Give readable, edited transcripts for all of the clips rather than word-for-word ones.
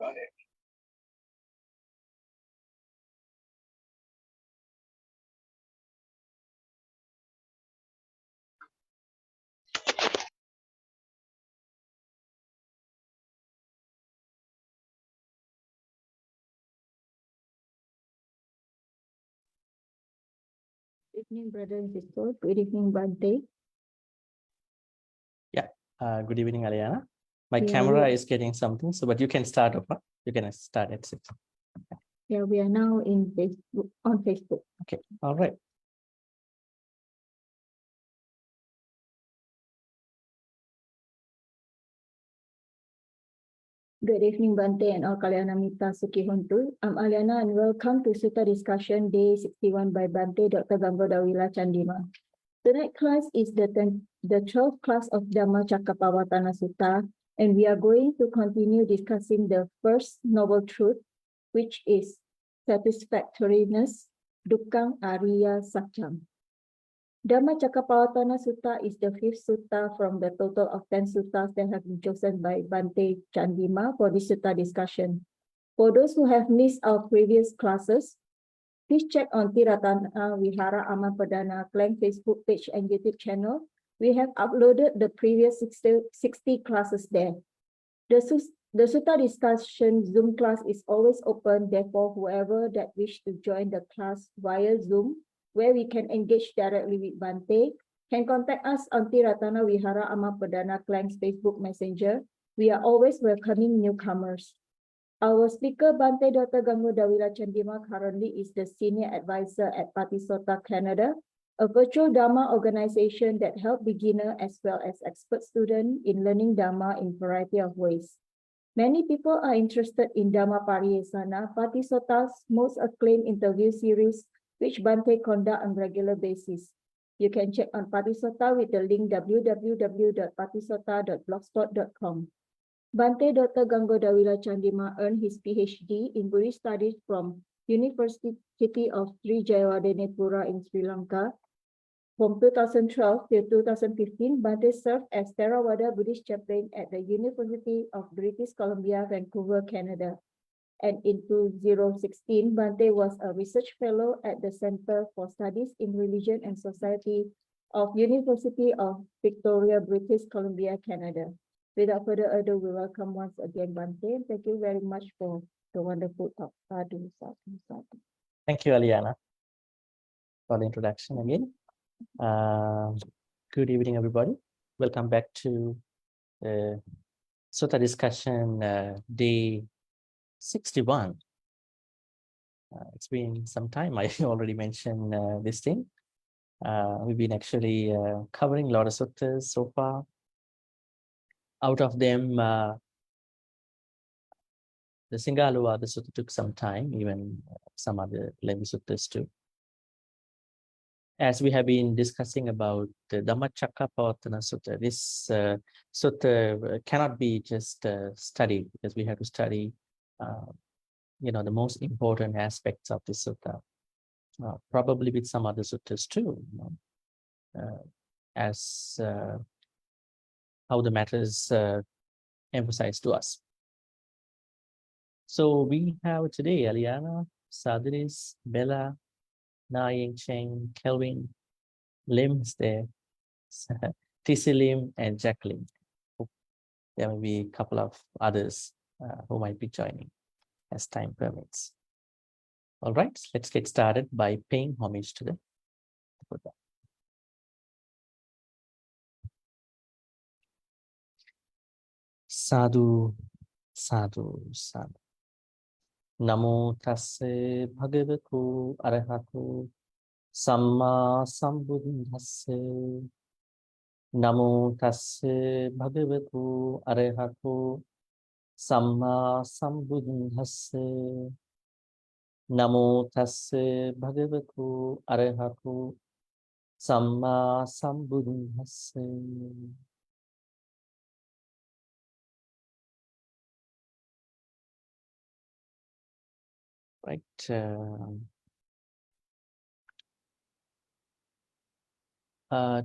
Got it. Good evening, brother and sister. Good evening, Bhante. Yeah. Good evening, Ariana. My Yeah, camera is getting something, so but you can start over. You can start at 6. Yeah, we are now in Facebook, on Facebook. Okay. All right. Good evening, Bhante and all Kalyana Mita Sukhi Hontu. I'm Aliana and welcome to Sutta Discussion Day 61 by Bhante Dr. Chandima. Tonight's class is the 12th class of Dhammacakkappavattana Sutta, and we are going to continue discussing the first noble truth, which is satisfactoriness, dukkhaṁ, ariyasaccaṁ. Dhammacakkappavattana Sutta is the 5th sutta from the total of 10 suttas that have been chosen by Bhante Chandima for this sutta discussion. For those who have missed our previous classes, please check on Ti-Ratana Vihara Amapadana Klang Facebook page and YouTube channel. We have uploaded the previous 60 classes there. The sutta discussion Zoom class is always open, therefore whoever that wish to join the class via Zoom, where we can engage directly with Bhante, can contact us on Ti-Ratana Vihara Amapadana Klang's Facebook Messenger. We are always welcoming newcomers. Our speaker, Bhante Dr. Chandima, currently is the Senior Advisor at Patisota Canada, a virtual Dharma organization that helps beginner as well as expert students in learning Dharma in a variety of ways. Many people are interested in Dhamma Pariyesana, Patisota's most acclaimed interview series, which Bhante conducts on a regular basis. You can check on Patisota with the link www.patisota.blogspot.com. Bhante Dr. Chandima earned his PhD in Buddhist Studies from University of Sri Jayawardenepura in Sri Lanka. From 2012 to 2015, Bhante served as Theravada Buddhist chaplain at the University of British Columbia, Vancouver, Canada. And in 2016, Bhante was a research fellow at the Center for Studies in Religion and Society of University of Victoria, British Columbia, Canada. Without further ado, we welcome once again Bhante. Thank you very much for the wonderful talk. Sadhu, sadhu, sadhu. Thank you, Aliana, for the introduction again. Good evening, everybody. Welcome back to the Sutta discussion day 61. It's been some time. I already mentioned this thing. We've been actually covering a lot of suttas so far. Out of them, the Singaluva, the sutta took some time, even some other lengthy suttas too. As we have been discussing about the Dhammacakkappavattana Sutta, this sutta cannot be just studied, because we have to study, the most important aspects of this sutta, probably with some other suttas too, as how the matter is emphasized to us. So we have today Aliana, Sadris, Bella, Na Ying Cheng, Kelvin, Lim is there, TC Lim, and Jacqueline. There may be a couple of others who might be joining as time permits. All right, let's get started by paying homage to the Buddha. Sadhu, sadhu, sadhu. Namo tasse bhagavatu arahatu samma sambuddhassa. Namo tasse bhagavatu arahatu samma sambuddhassa. Namo tasse bhagavatu arahatu samma sambuddhassa. Right.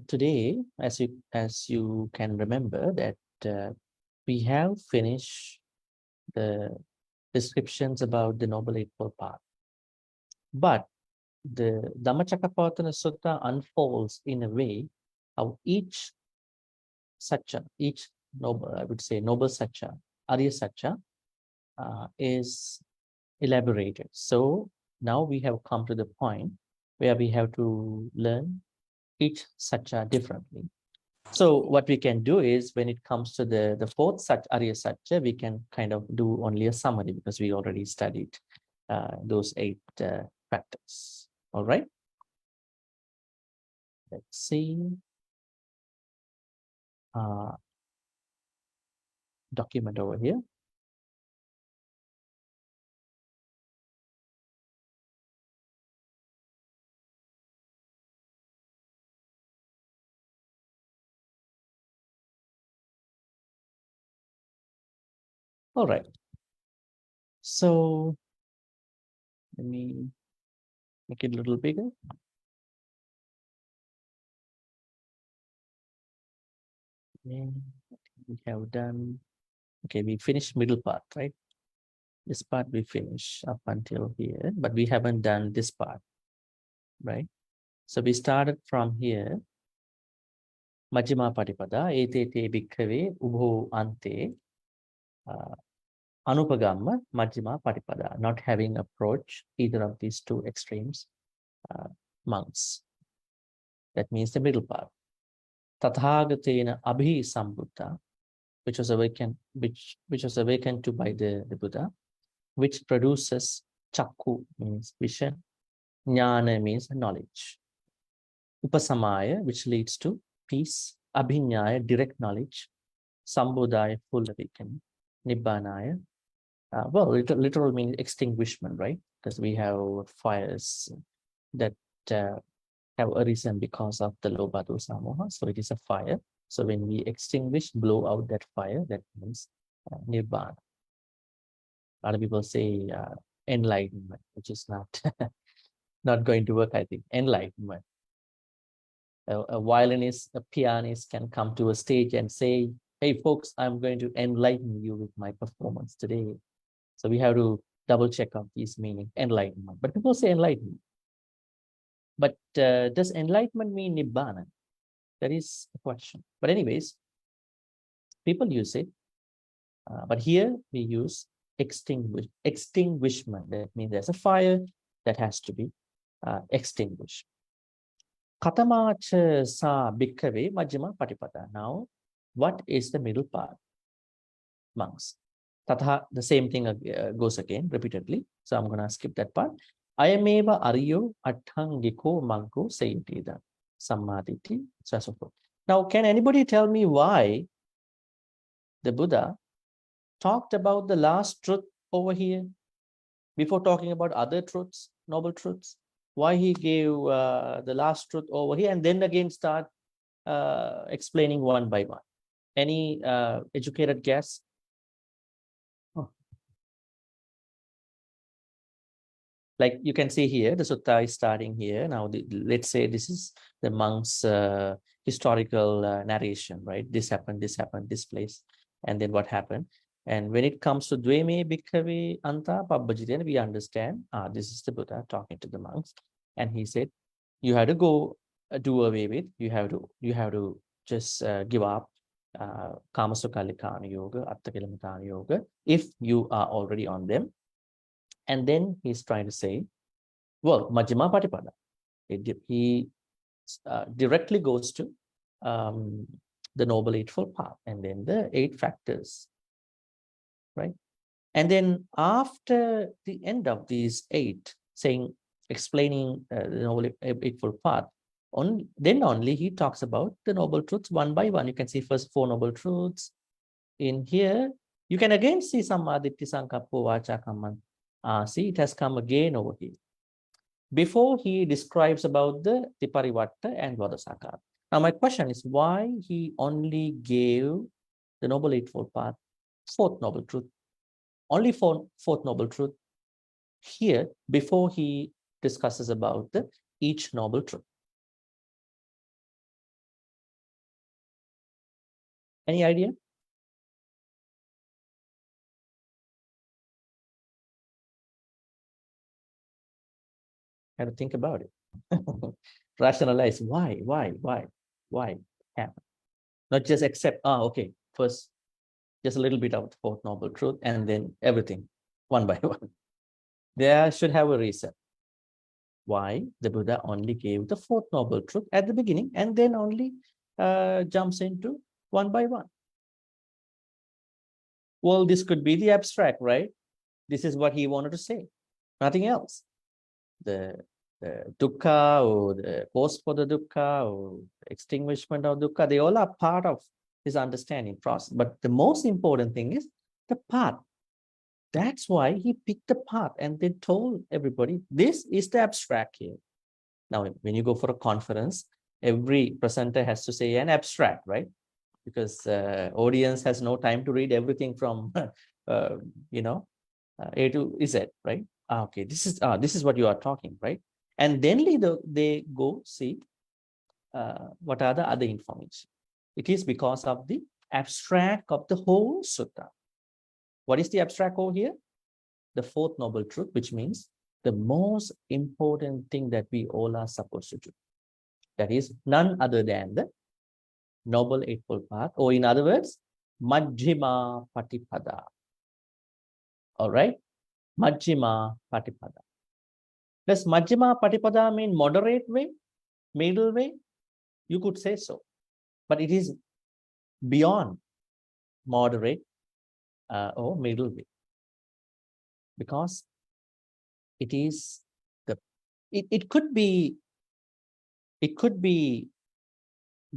Today, as you can remember, that we have finished the descriptions about the Noble Eightfold Path. But the Dhammacakkappavattana Sutta unfolds in a way how each satcha, each noble, I would say noble satcha, ariyasaccaṁ, is elaborated. So now we have come to the point where we have to learn each satcha differently. So what we can do is when it comes to the fourth satcha, ariyasaccaṁ, we can kind of do only a summary because we already studied those 8 factors. All right. Let's see. Document over here. All right. So let me make it a little bigger. And we have done, okay, we finished middle part, right? This part we finish up until here, but we haven't done this part, right? So we started from here. Majjhima Patipada, ete te bhikkhave ubho ante, anupagamma Majjhima Patipada, not having approached either of these 2 extremes, monks. That means the middle part. Tathagatena abhi sambuddha, which was awakened, which was awakened to by the Buddha, which produces chakku, means vision, jnana means knowledge, upasamaya, which leads to peace, abhinyaya, direct knowledge, sambodhaya, full awakening, nibbanaya, well, literal means extinguishment, right? Because we have fires that have arisen because of the lobha dosa moha, so it is a fire. So when we extinguish, blow out that fire, that means nibbana. A lot of people say enlightenment, which is not not going to work, I think. Enlightenment. A violinist, a pianist can come to a stage and say, hey, folks, I'm going to enlighten you with my performance today. So we have to double check on these meaning, enlightenment. But people say enlightenment. But does enlightenment mean nibbana? That is a question. But anyways, people use it. But here we use extinguishment. That means there's a fire that has to be extinguished. Katamacha sa bhikkhave majjhima patipada. Now, what is the middle part? Monks. Tatha, the same thing goes again repeatedly. So I'm going to skip that part. Ayameva ariyo atthangiko maggo sayatida. Sammaditi, so on so forth. Now, can anybody tell me why the Buddha talked about the last truth over here before talking about other truths, noble truths? Why he gave the last truth over here and then again start explaining one by one? Any educated guess? Oh. Like you can see here, the sutta is starting here. Now, let's say this is the monk's historical narration, right? This happened, this place, and then what happened. And when it comes to Dveme Bhikkhave Anta Pabbajiten, we understand, this is the Buddha talking to the monks. And he said, you have to go do away with, you have to just give up Kamasukhalikkhana Yoga, Atthakilamathana Yoga, if you are already on them. And then he's trying to say, well, Majjhima Patipada. He directly goes to the Noble Eightfold Path and then the 8 factors, right? And then after the end of these 8, explaining the Noble Eightfold Path, then only he talks about the Noble Truths one by one. You can see first 4 Noble Truths. In here, you can again see Sammaditthi Sankappo Vacha Kamman. See, it has come again over here. Before he describes about the Tiparivatta and Bodhisattva. Now, my question is why he only gave the Noble Eightfold Path, 4th Noble Truth, only 4th Noble Truth here before he discusses about each Noble Truth. Any idea? Have to think about it. Rationalize why happen. Not just accept, okay, first just a little bit of the Fourth Noble Truth and then everything one by one. There should have a reason why the Buddha only gave the Fourth Noble Truth at the beginning and then only jumps into one by one. Well, this could be the abstract, right? This is what he wanted to say, nothing else. The dukkha or the cause for the dukkha or extinguishment of dukkha, they all are part of his understanding process. But the most important thing is the path. That's why he picked the path and then told everybody, this is the abstract here. Now, when you go for a conference, every presenter has to say an abstract, right? Because audience has no time to read everything from, A to Z, right? Okay, this is what you are talking, right? And then they go see what are the other information. It is because of the abstract of the whole sutta. What is the abstract over here? The Fourth Noble Truth, which means the most important thing that we all are supposed to do. That is none other than the Noble Eightfold Path, or in other words, Majjhima Patipada. All right? Majjhima Patipada. Does Majjhima Patipada mean moderate way, middle way? You could say so. But it is beyond moderate or middle way. Because it is it could be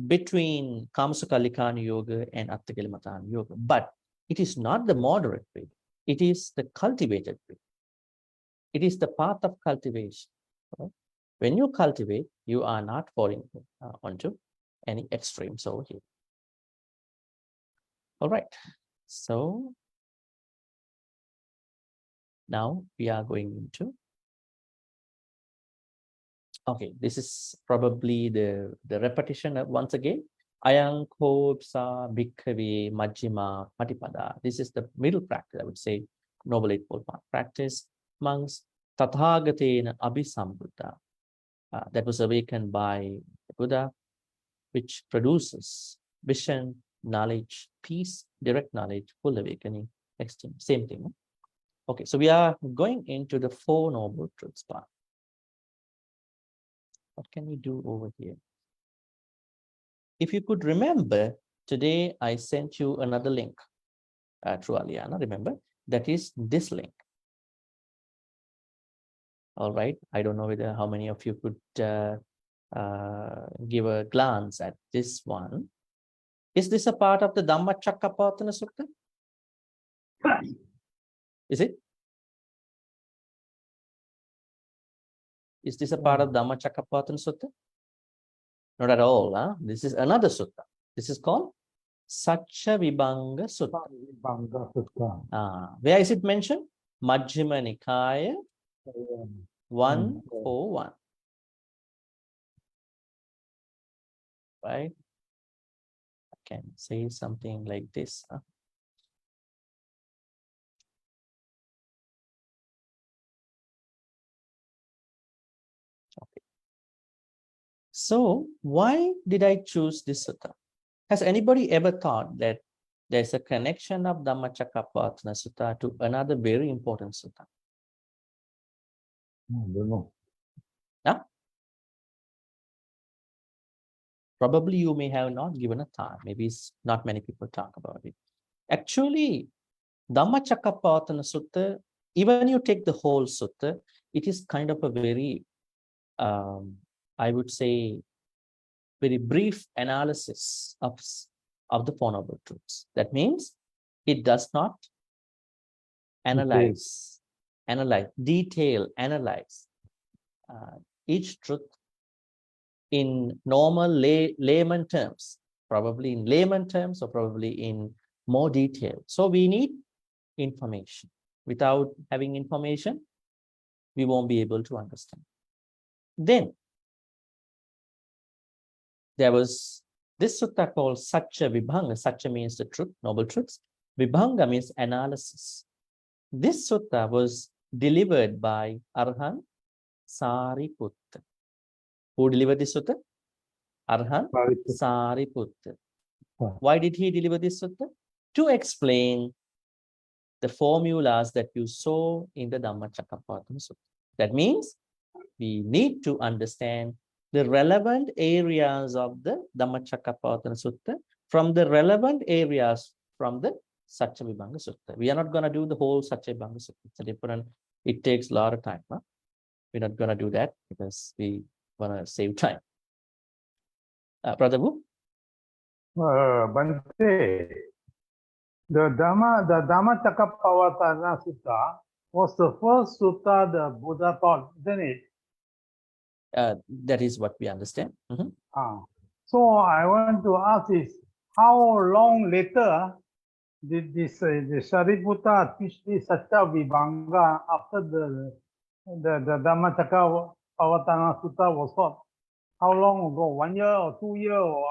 between Kamasukallikana Yoga and Atthakalimatthana Yoga, but it is not the moderate way. It is the cultivated way. It is the path of cultivation. Right? When you cultivate, you are not falling onto any extremes over here. All right. So now we are going into, okay, this is probably the repetition once again. Ayang Kobsa Bhikkhave Majjhima Patipada. This is the middle practice, I would say, Noble Eightfold Path practice amongst Tathagathena Abhisambuddha. That was awakened by the Buddha, which produces vision, knowledge, peace, direct knowledge, full awakening, extreme, same thing. Okay, so we are going into the Four Noble Truths part. What can we do over here? If you could remember, today I sent you another link through Aliyana, remember? That is this link. All right, I don't know whether how many of you could give a glance at this one. Is this a part of the Dhammacakkappavattana Sutta? Is it? Is this a part of Dhammacakkappavattana Sutta? Not at all. Huh? This is another sutta. This is called Satcavibhanga Sutta. Where is it mentioned? Majjhima Nikaya 141. Right? I can say something like this. Huh? Okay. So why did I choose this sutta? Has anybody ever thought that there's a connection of Dhammacakkappavattana Sutta to another very important sutta? I don't know. Huh? Probably you may have not given a thought. Maybe not many people talk about it. Actually, Dhammacakkappavattana Sutta, even you take the whole sutta, it is kind of a very, I would say, very brief analysis of the Four Noble Truths. That means it does not analyze each truth in normal layman terms, probably in layman terms or probably in more detail. So we need information. Without having information, we won't be able to understand. Then there was this sutta called Satcha Vibhanga. Satcha means the truth, noble truths. Vibhanga means analysis. This sutta was delivered by Arhan Sariputta. Who delivered this sutta? Arhan Sariputta. Why did he deliver this sutta? To explain the formulas that you saw in the Dhammacakkappavattana Sutta. That means we need to understand the relevant areas of the Dhammacakkappavattana Sutta from the relevant areas from the Satcavibhanga Sutta. We are not going to do the whole Satcavibhanga Sutta. It's a different, it takes a lot of time. Huh? We're not going to do that because we want to save time. Brother Wu? Bhante, the Dhammacakkappavattana Sutta was the first sutta the Buddha taught, isn't it? That is what we understand. So I want to ask is, how long later did this the Sariputta teach this Satcavibhanga after the Dhammacakkappavattana Sutta was taught? How long ago? 1 year or 2 years? Or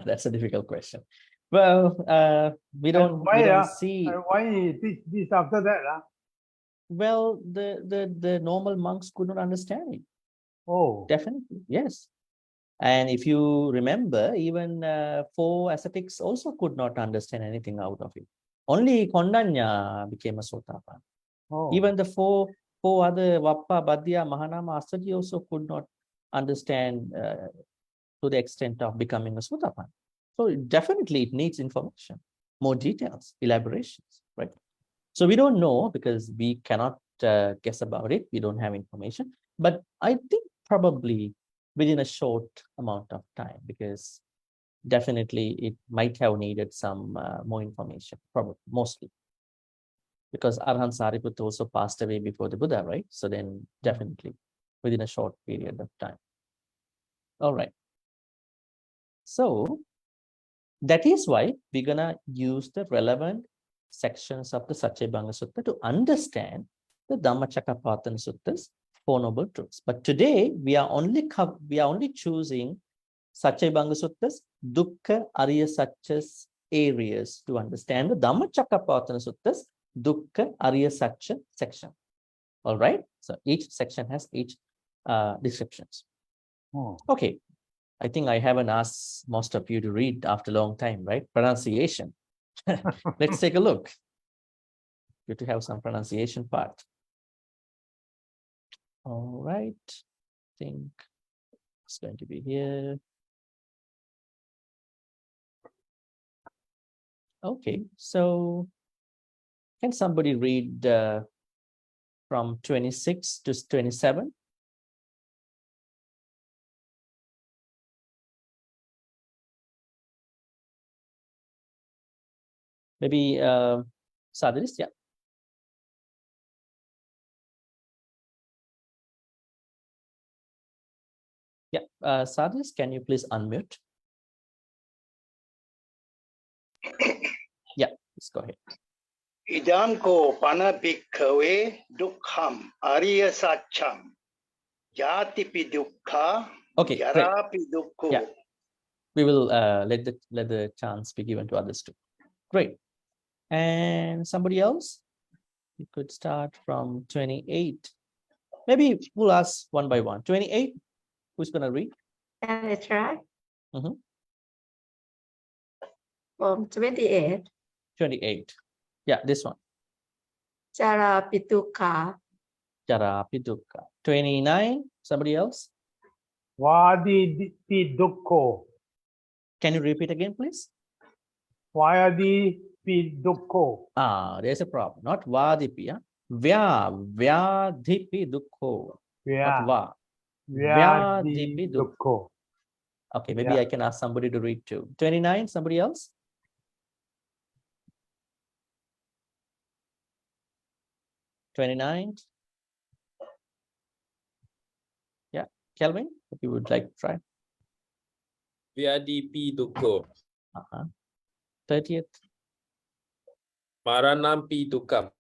that's a difficult question. Well, we don't see. Why he teach this after that? Well, the normal monks could not understand it. Oh, definitely, yes. And if you remember, even 4 ascetics also could not understand anything out of it. Only Kondanya became a Sotapanna. oh. Even the four other Vappa, Badhya, Mahanama, Assaji also could not understand to the extent of becoming a Sotapanna. So definitely it needs information, more details, elaborations, right? So we don't know because we cannot guess about it. We don't have information. But I think probably within a short amount of time, because definitely it might have needed some more information, probably, mostly. Because Arhan Sariputta also passed away before the Buddha, right? So then definitely within a short period of time. All right. So that is why we're going to use the relevant sections of the Satcavibhanga Sutta to understand the Dhammacakkappavattana Sutta's Four Noble Truths. But today we are only choosing Satcavibhanga Sutta's dukkha, ariyasaccas areas to understand the Dhammacakkappavattana Sutta's dukkha, ariyasacca section. All right. So each section has each descriptions. Oh. Okay. I think I haven't asked most of you to read after a long time, right? Pronunciation. Let's take a look. Good to have some pronunciation part. All right. I think it's going to be here. Okay. So can somebody read from 26 to 27? Maybe Sadris, yeah. Yeah, Sadris, can you please unmute? Yeah, let's go ahead. Idam ko pana bhikkhave dukkhaṁ ariyasaccaṁ yatipi dukkha Okay, great. yarapi dukkho. Yeah. We will let the chance be given to others too. Great. And somebody else? You could start from 28. Maybe we'll ask one by one. 28, who's going to read? Can I try? Mhm. From 28. 28. Yeah, this one. Charapitukkha. Jarapidukka. 29, somebody else? Vadipi dukkho. Can you repeat again, please? Vadipi dukkho. There's a problem. Not vadipi. Vyadhipi dukkho. Not va. Vyadhipi dukkho. Okay, maybe I can ask somebody to read too. 29, somebody else? $29. Yeah, Kelvin, if you would like to try. Vyadipi dukkho. 30th. Maranampi dukkhaṁ.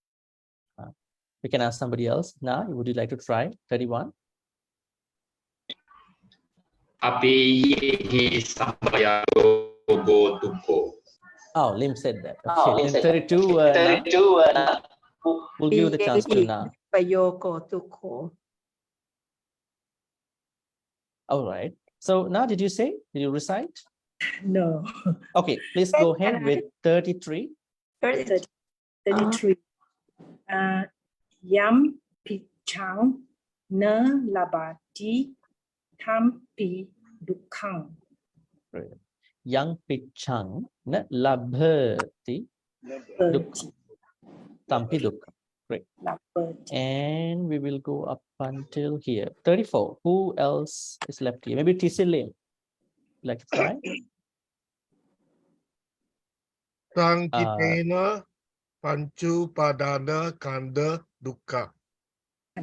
We can ask somebody else. Now, would you like to try? 31. Api sambayago dukkho. Oh, Lim said that. Okay, then 32. We'll give you the chance to now. Payoko dukkho. All right. So now did you say, did you recite? No. Okay, please go ahead with 33. 33. Yam pichang na labati thampi dukkhaṁ. Yang pichang na labhati dukkhaṁ. Tampi dukkhaṁ. Great. Labati. And we will go up until here. 34. Who else is left here? Maybe Tisilim. Like to try? Sankitena panchu padana kanda dukkha.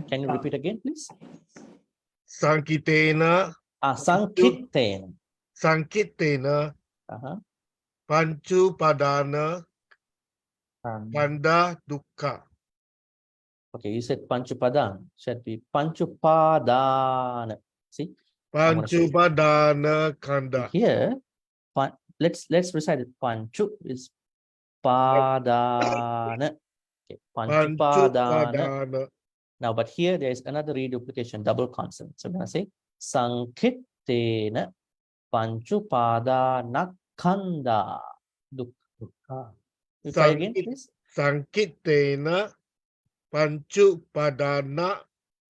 Can you repeat again, please? Sankitena Sankitena. Sankitena panchu padana kanda dukkha. Okay, you said Panchupadan. Should be Panchupadana. See? Panchu padana kanda. Here, let's recite it. Panchu is Padana. Okay, Panchu Panchupadana. padana. Now, but here there is another reduplication, double consonant. So we're going to say Sankitena Panchupadana Kanda Dukkha. You try again, please. Sankitena panchu padana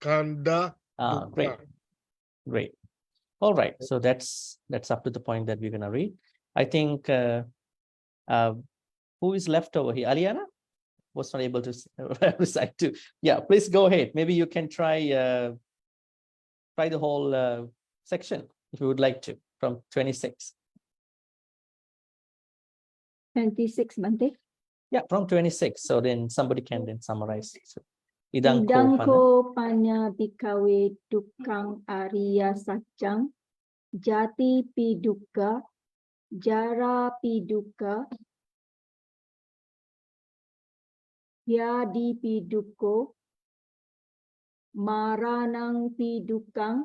kanda dukkha. Great. Great. All right. So that's up to the point that we're going to read. I think who is left over here? Aliana was not able to recite too. Yeah, please go ahead. Maybe you can try the whole section if you would like to from 26. 26, Bhante. Yeah, from 26. So then somebody can then summarize. So, Idang Idangko panya bikawe dukkhaṁ ariyasaccaṁ jati pi dukkha jara pi dukkha hyadi pi dukkho maranang pi dukkhaṁ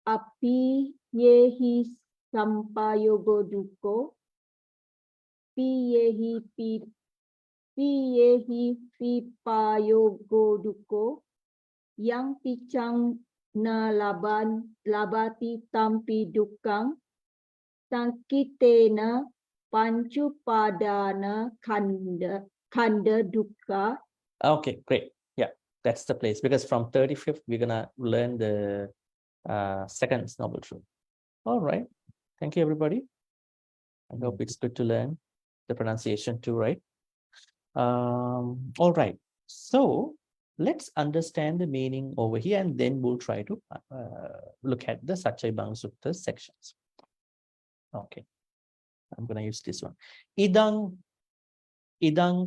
api yehi sampayogo dukkho piyehi pipayogo dukkho yang pichang na labati tampi dukkhaṁ sankitena panchupadana kanda dukkha. Okay, great. Yeah, that's the place because from 35th we're gonna learn the second noble truth. All right. Thank you, everybody. I hope it's good to learn the pronunciation too, right? All right. So let's understand the meaning over here, and then we'll try to look at the Saccavibhanga Sutta sections. Okay. I'm going to use this one. Idang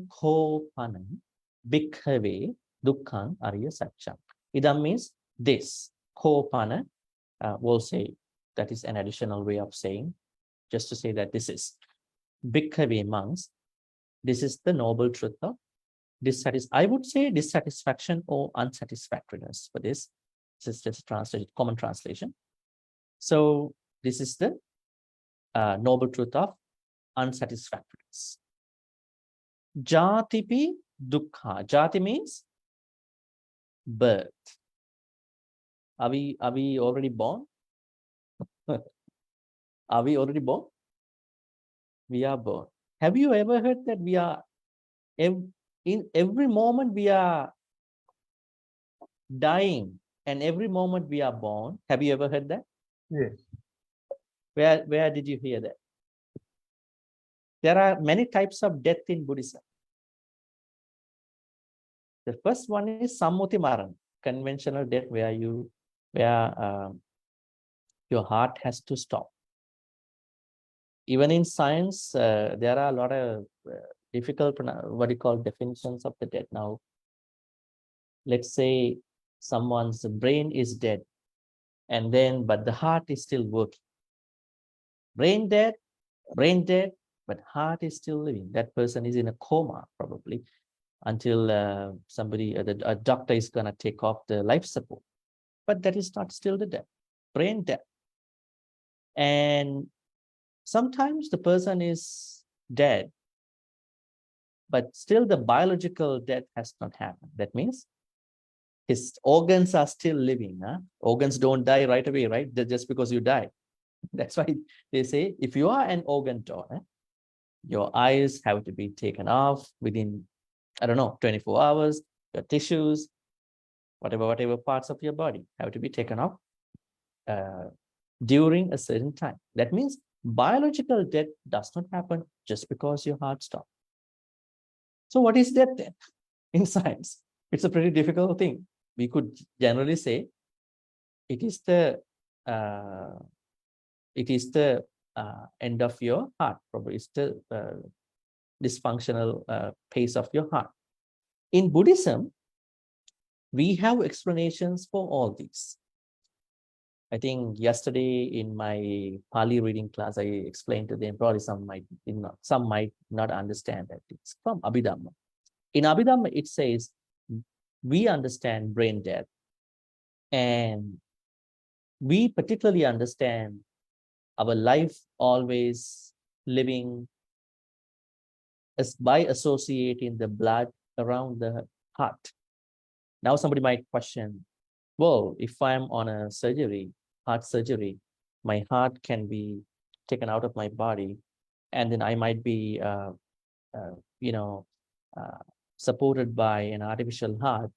ko panam bhikkhave dukkhaṁ ariyasaccaṁ. Idam means this. Ko pana, we'll say that is an additional way of saying, just to say that this is bhikkhave monks. This is the noble truth of I would say dissatisfaction or unsatisfactoriness for this. This is just a translation, common translation. So this is the noble truth of unsatisfactoriness. Jatipi dukkha. Jati means birth. Are we already born? Are we already born? We are born. Have you ever heard that we are in every moment we are dying and every moment we are born? Have you ever heard that? Yes. Where did you hear that? There are many types of death in Buddhism. The first one is sammuti marana, conventional death, where your heart has to stop. Even in science, there are a lot of difficult, definitions of the death. Now, let's say someone's brain is dead, but the heart is still working. Brain dead, but heart is still living. That person is in a coma probably until a doctor is going to take off the life support. But that is not still the death. Brain death. And sometimes the person is dead, but still the biological death has not happened. That means his organs are still living. Huh? Organs don't die right away, right? Just because you die. That's why they say, if you are an organ donor, your eyes have to be taken off within, I don't know, 24 hours, your tissues, whatever parts of your body have to be taken off during a certain time. That means biological death does not happen just because your heart stops. So what is death then? In science, it's a pretty difficult thing. We could generally say it is the end of your heart, probably it's the dysfunctional pace of your heart. In Buddhism, we have explanations for all these. I think yesterday in my Pali reading class, I explained to them, probably some might not understand that. It's from Abhidhamma. In Abhidhamma, it says, we understand brain death, and we particularly understand our life always living as by associating the blood around the heart. Now somebody might question, well, if I'm on a surgery, heart surgery, my heart can be taken out of my body, and then I might be, supported by an artificial heart,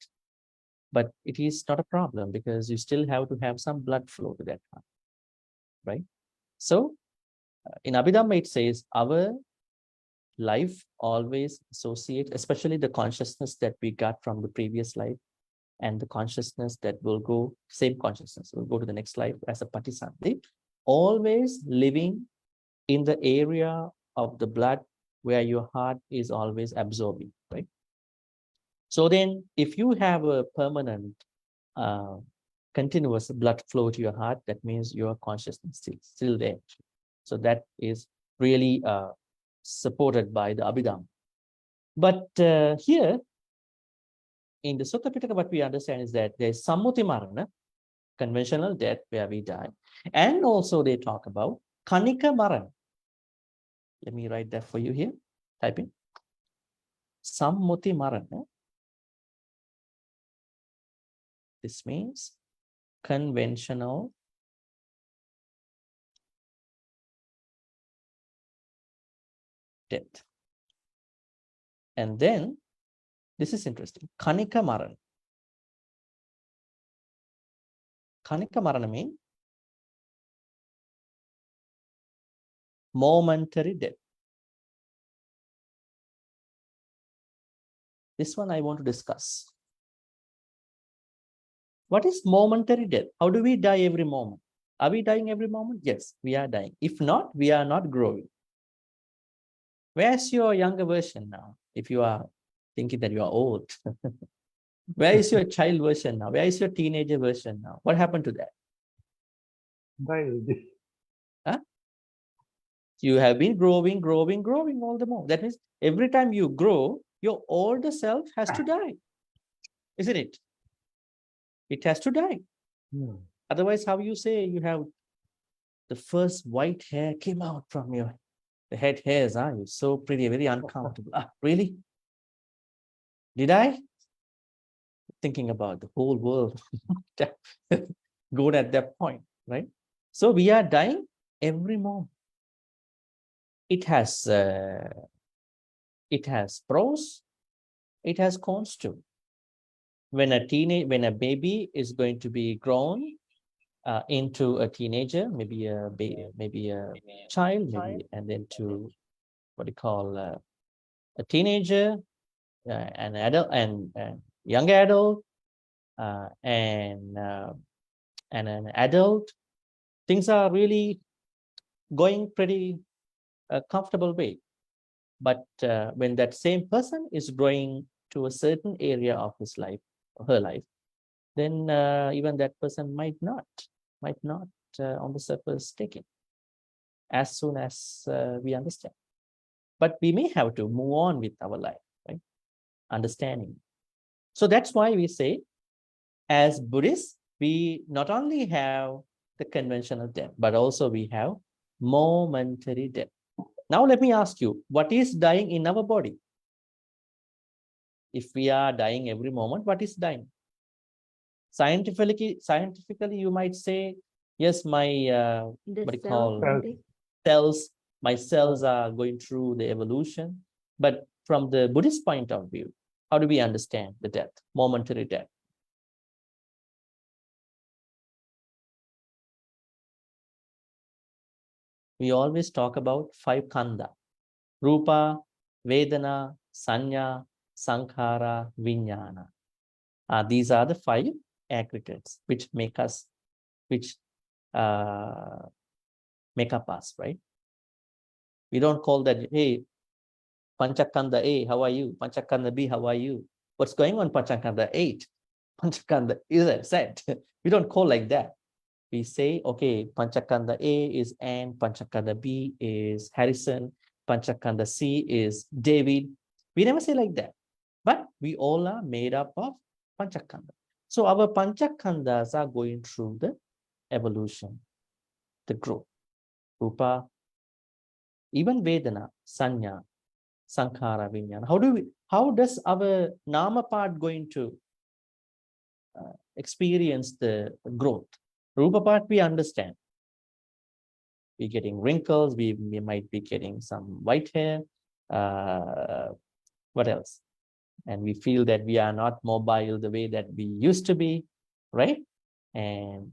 but it is not a problem because you still have to have some blood flow to that heart, right? So in Abhidhamma, it says our life always associates, especially the consciousness that we got from the previous life, and the consciousness that will go, same consciousness will go to the next life as a patisandhi, always living in the area of the blood where your heart is always absorbing, right? So then if you have a permanent, continuous blood flow to your heart, that means your consciousness is still there. So that is really supported by the Abhidhamma. But here, in the Sutta Pitaka, what we understand is that there's sammuti marana, conventional death where we die. And also they talk about kanika marana. Let me write that for you here. Type in. Sammuti marana. This means conventional death. And then, this is interesting. Kanika marana. Kanika marana means momentary death. This one I want to discuss. What is momentary death? How do we die every moment? Are we dying every moment? Yes, we are dying. If not, we are not growing. Where's your younger version now? If you are thinking that you are old. Where is your child version now? Where is your teenager version now? What happened to that? Huh? You have been growing all the more. That means every time you grow, your older self has to die. Isn't it? It has to die. Otherwise, how you say you have the first white hair came out from your head hairs? You're so pretty, very uncomfortable. Really? Did I? Thinking about the whole world good at that point, right? So we are dying every moment. It has pros, it has cons too. When a baby is going to be grown into a teenager, maybe a child, and then to what you call a teenager, an adult, and young adult, and an adult, things are really going pretty comfortable way. But when that same person is growing to a certain area of his life, or her life, then even that person might not on the surface take it as soon as we understand. But we may have to move on with our life, right? Understanding. So that's why we say, as Buddhists, we not only have the conventional death, but also we have momentary death. Now let me ask you, what is dying in our body? If we are dying every moment, what is dying? Scientifically, you might say, yes, my The what do you cell, call Bhante. cells, my cells are going through the evolution. But from the Buddhist point of view, how do we understand the death, momentary death? We always talk about 5 khandha: Rupa, Vedana, Sanya, Sankhara, Vijnana. These are the 5 aggregates which make us, which make up us, right? We don't call that, hey, Panchakanda A, how are you? Panchakanda B, how are you? What's going on Panchakanda 8? Panchakanda is set. We don't call like that. We say, okay, Panchakanda A is Anne, Panchakanda B is Harrison, Panchakanda C is David. We never say like that. But we all are made up of Panchakanda. So our Panchakandas are going through the evolution, the growth. Rupa, even Vedana, Sanya, Sankhara, Vijnana. How does our Nama part going to experience the growth? Rupa part we understand. We're getting wrinkles, we might be getting some white hair. What else? And we feel that we are not mobile the way that we used to be, right? And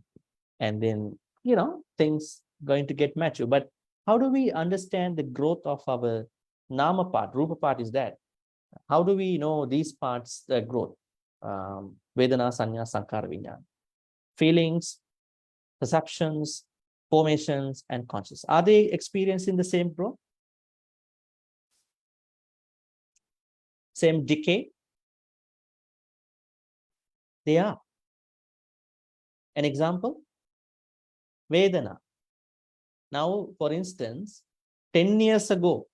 then, you know, things going to get mature. But how do we understand the growth of our Nama part? Rupa part is that. How do we know these parts, the growth? Vedana, Sanya, Sankhara, Vijnana. Feelings, perceptions, formations, and consciousness. Are they experiencing the same growth? Same decay? They are. An example? Vedana. Now, for instance, 10 years ago,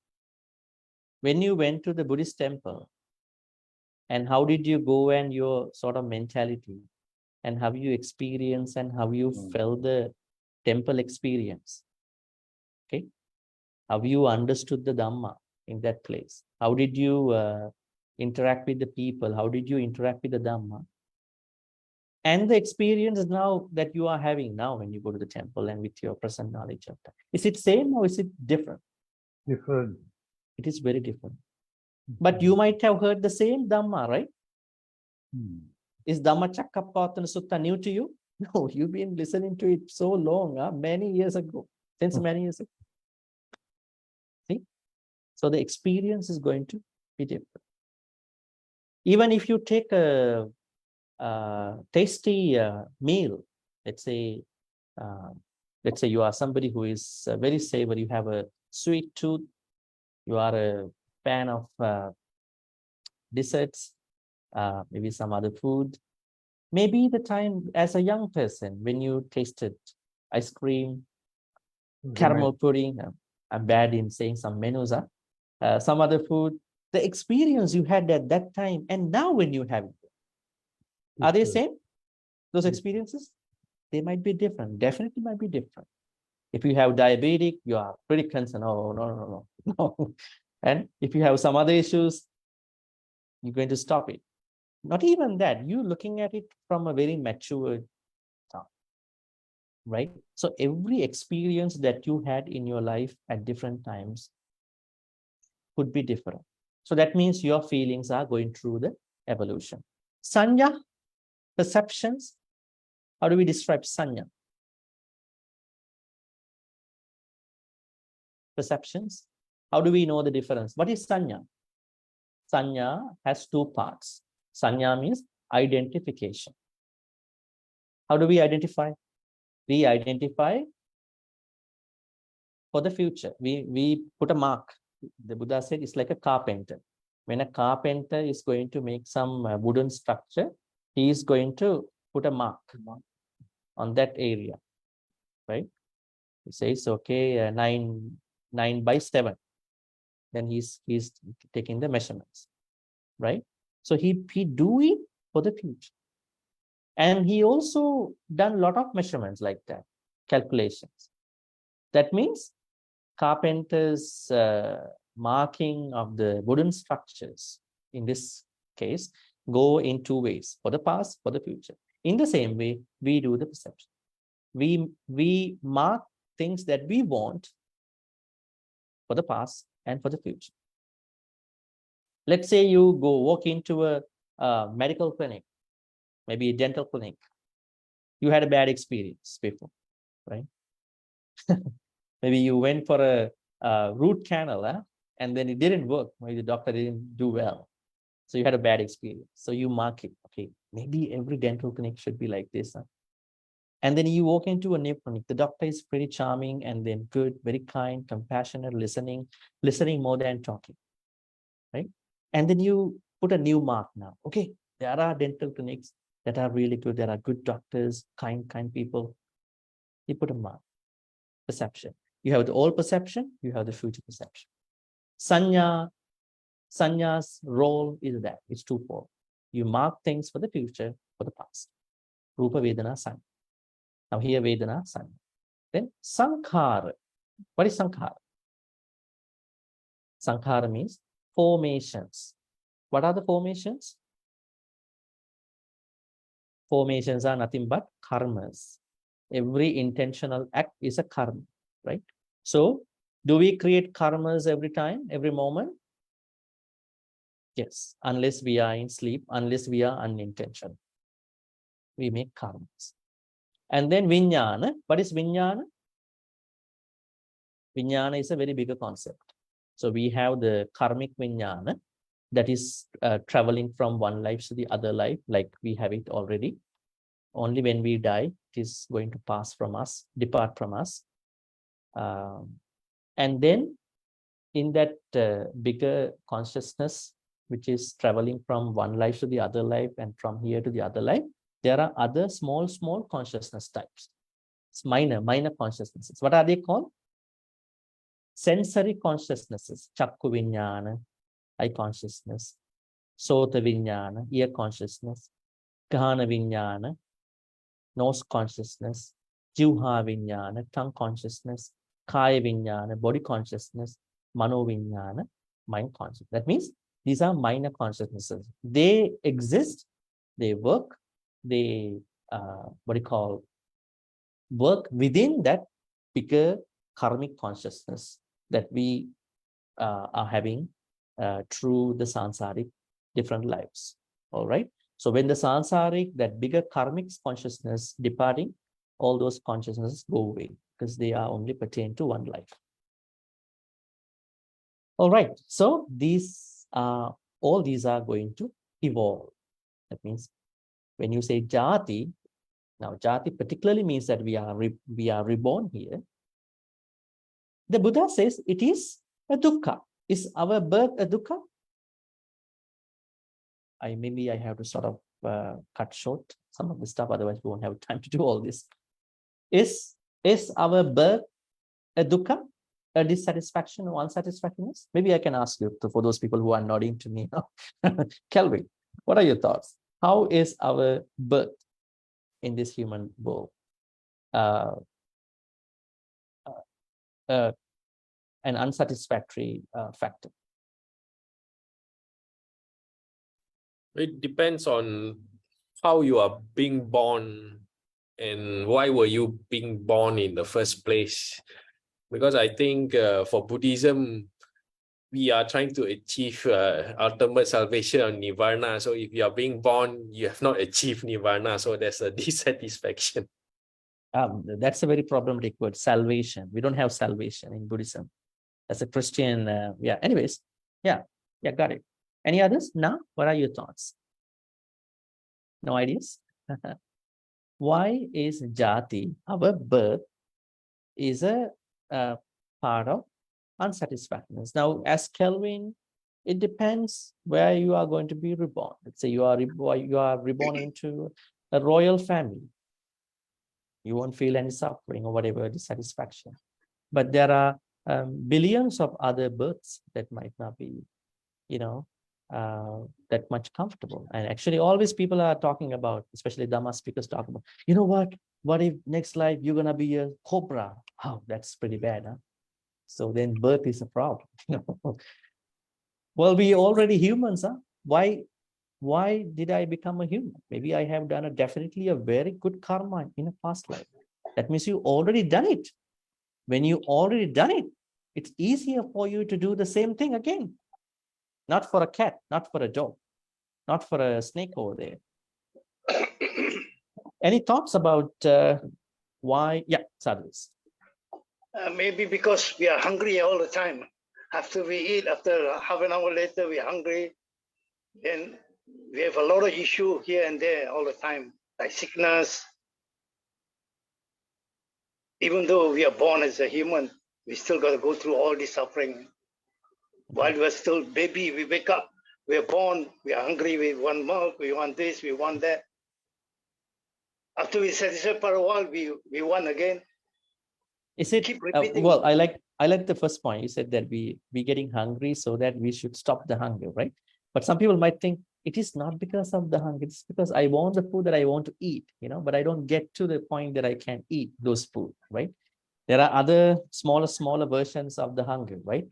when you went to the Buddhist temple, and how did you go and your sort of mentality, and how you experience and how you felt the temple experience? Okay, how you understood the Dhamma in that place? How did you interact with the people? How did you interact with the Dhamma? And the experience now that you are having now when you go to the temple and with your present knowledge of that. Is it same or is it different? Different. It is very different. But you might have heard the same Dhamma, right? Is Dhammacakkappavattana Sutta new to you? No, you've been listening to it so long, many years ago, since many years ago. See? So the experience is going to be different. Even if you take a tasty meal, let's say you are somebody who is very savory, you have a sweet tooth, you are a fan of desserts, maybe some other food. Maybe the time as a young person when you tasted ice cream, caramel pudding, I'm bad in saying some menus, some other food, the experience you had at that time and now when you have it, are they same? Those experiences? They might be different, definitely might be different. If you have diabetic, you are pretty concerned, oh, no. And if you have some other issues, you're going to stop it. Not even that, you're looking at it from a very mature time, right? So every experience that you had in your life at different times could be different. So that means your feelings are going through the evolution. Sanya, perceptions. How do we describe sanya? Perceptions. How do we know the difference? What is sanya? Sanya has 2 parts. Sanya means identification. How do we identify? We identify for the future. We put a mark. The Buddha said it's like a carpenter. When a carpenter is going to make some wooden structure, he is going to put a mark on that area, right? He says, okay, 9 by 7. Then he's taking the measurements, right? So he do it for the future. And he also done a lot of measurements like that, calculations. That means carpenter's marking of the wooden structures, in this case, go in 2 ways, for the past, for the future. In the same way, we do the perception. We mark things that we want for the past and for the future. Let's say you go walk into a medical clinic, maybe a dental clinic. You had a bad experience before, right? Maybe you went for a root canal, and then it didn't work. Maybe the doctor didn't do well. So you had a bad experience. So you mark it. Okay, maybe every dental clinic should be like this. And then you walk into a new clinic. The doctor is pretty charming and then good, very kind, compassionate, listening more than talking, right? And then you put a new mark now. Okay, there are dental clinics that are really good. There are good doctors, kind people. You put a mark. Perception. You have the old perception, you have the future perception. Sanya's role is that. It's twofold. You mark things for the future, for the past. Rupa, Vedana, Sanya. Now here Vedana, Sanya. Then Sankhara. What is Sankhara? Sankhara means formations. What are the formations? Formations are nothing but karmas. Every intentional act is a karma, right? So, do we create karmas every time, every moment? Yes, unless we are in sleep, unless we are unintentional. We make karmas. And then vijnana. What is vijnana? Vijnana is a very bigger concept. So, we have the karmic vijnana that is traveling from one life to the other life, like we have it already. Only when we die, it is going to pass from us, depart from us. And then in that bigger consciousness, which is traveling from one life to the other life and from here to the other life, there are other small consciousness types. It's minor consciousnesses. What are they called? Sensory consciousnesses. Chakku vijnana, eye consciousness. Sota vijnana, ear consciousness. Ghana vijnana, nose consciousness. Jivha vijnana, tongue consciousness. Kaya vijnana, body consciousness. Mano vijnana, mind consciousness. That means these are minor consciousnesses. They exist, they work, they work within that bigger karmic consciousness that we are having through the sansaric different lives. All right. So when the sansaric, that bigger karmic consciousness departing, all those consciousnesses go away because they are only pertain to one life. All right. So all these are going to evolve. That means when you say jati, now jati particularly means that we are reborn here. The Buddha says it is a dukkha. Is our birth a dukkha? Maybe I have to sort of cut short some of the stuff, otherwise we won't have time to do all this. Is our birth a dukkha, a dissatisfaction or unsatisfactoriness? Maybe I can ask you, for those people who are nodding to me now. Kelvin, what are your thoughts? How is our birth in this human world an unsatisfactory factor? It depends on how you are being born and why were you being born in the first place. Because I think for Buddhism, we are trying to achieve ultimate salvation or nirvana. So if you are being born, you have not achieved nirvana. So there's a dissatisfaction. That's a very problematic word, salvation. We don't have salvation in Buddhism. As a Christian, anyways, got it. Any others? Now, what are your thoughts? No ideas? Why is jati, our birth, is a part of unsatisfactoriness? Now, as Kelvin, it depends where you are going to be reborn. Let's say you are reborn into a royal family. You won't feel any suffering or whatever dissatisfaction. But there are billions of other births that might not be, that much comfortable. And actually, always people are talking about, especially Dhamma speakers talk about, you know what if next life you're gonna be a cobra? Oh, that's pretty bad, huh? So then birth is a problem. Well, we already humans, huh? Why why did I become a human? Maybe I have done definitely a very good karma in a past life. That means you already done it. When you already done it, it's easier for you to do the same thing again. Not for a cat, not for a dog, not for a snake over there. Any thoughts about why? Yeah, Sadhus. Maybe because we are hungry all the time. After we eat, after half an hour later, we're hungry. Then we have a lot of issue here and there all the time, like sickness. Even though we are born as a human, we still got to go through all this suffering. While we're still baby, we wake up, we're born, we are hungry, we want milk, we want this, we want that. After we satisfy for a while, we want again. Is it Keep repeating. well, I like the first point. You said that we getting hungry so that we should stop the hunger, right? But some people might think it is not because of the hunger, it's because I want the food that I want to eat, but I don't get to the point that I can eat those food, right? There are other smaller versions of the hunger, right?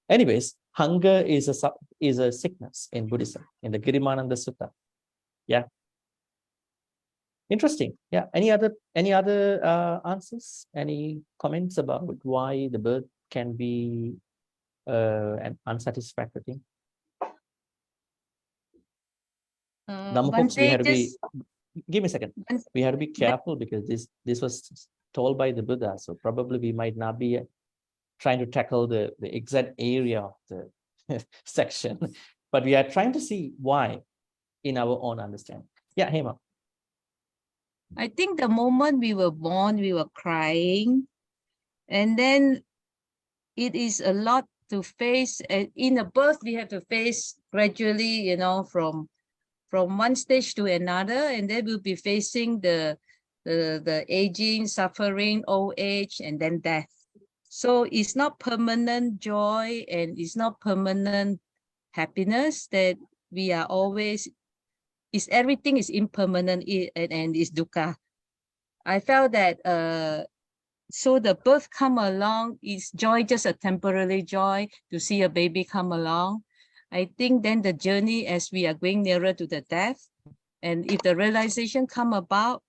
Anyways, hunger is a sickness in Buddhism, in the Girimananda Sutta. Yeah. Interesting. Yeah. Any other answers? Any comments about why the birth can be an unsatisfactory thing? Now, folks, we have to be. Give me a second. We have to be careful because this was told by the Buddha, so probably we might not be trying to tackle the exact area of the section, but we are trying to see why in our own understanding. Yeah, Hema. I think the moment we were born, we were crying. And then it is a lot to face. In a birth, we have to face gradually, from one stage to another. And then we'll be facing the aging, suffering, old age, and then death. So it's not permanent joy and it's not permanent happiness that we are always, everything is impermanent and is dukkha. I felt that so the birth come along, is joy just a temporary joy to see a baby come along? I think then the journey as we are going nearer to the death, and if the realization come about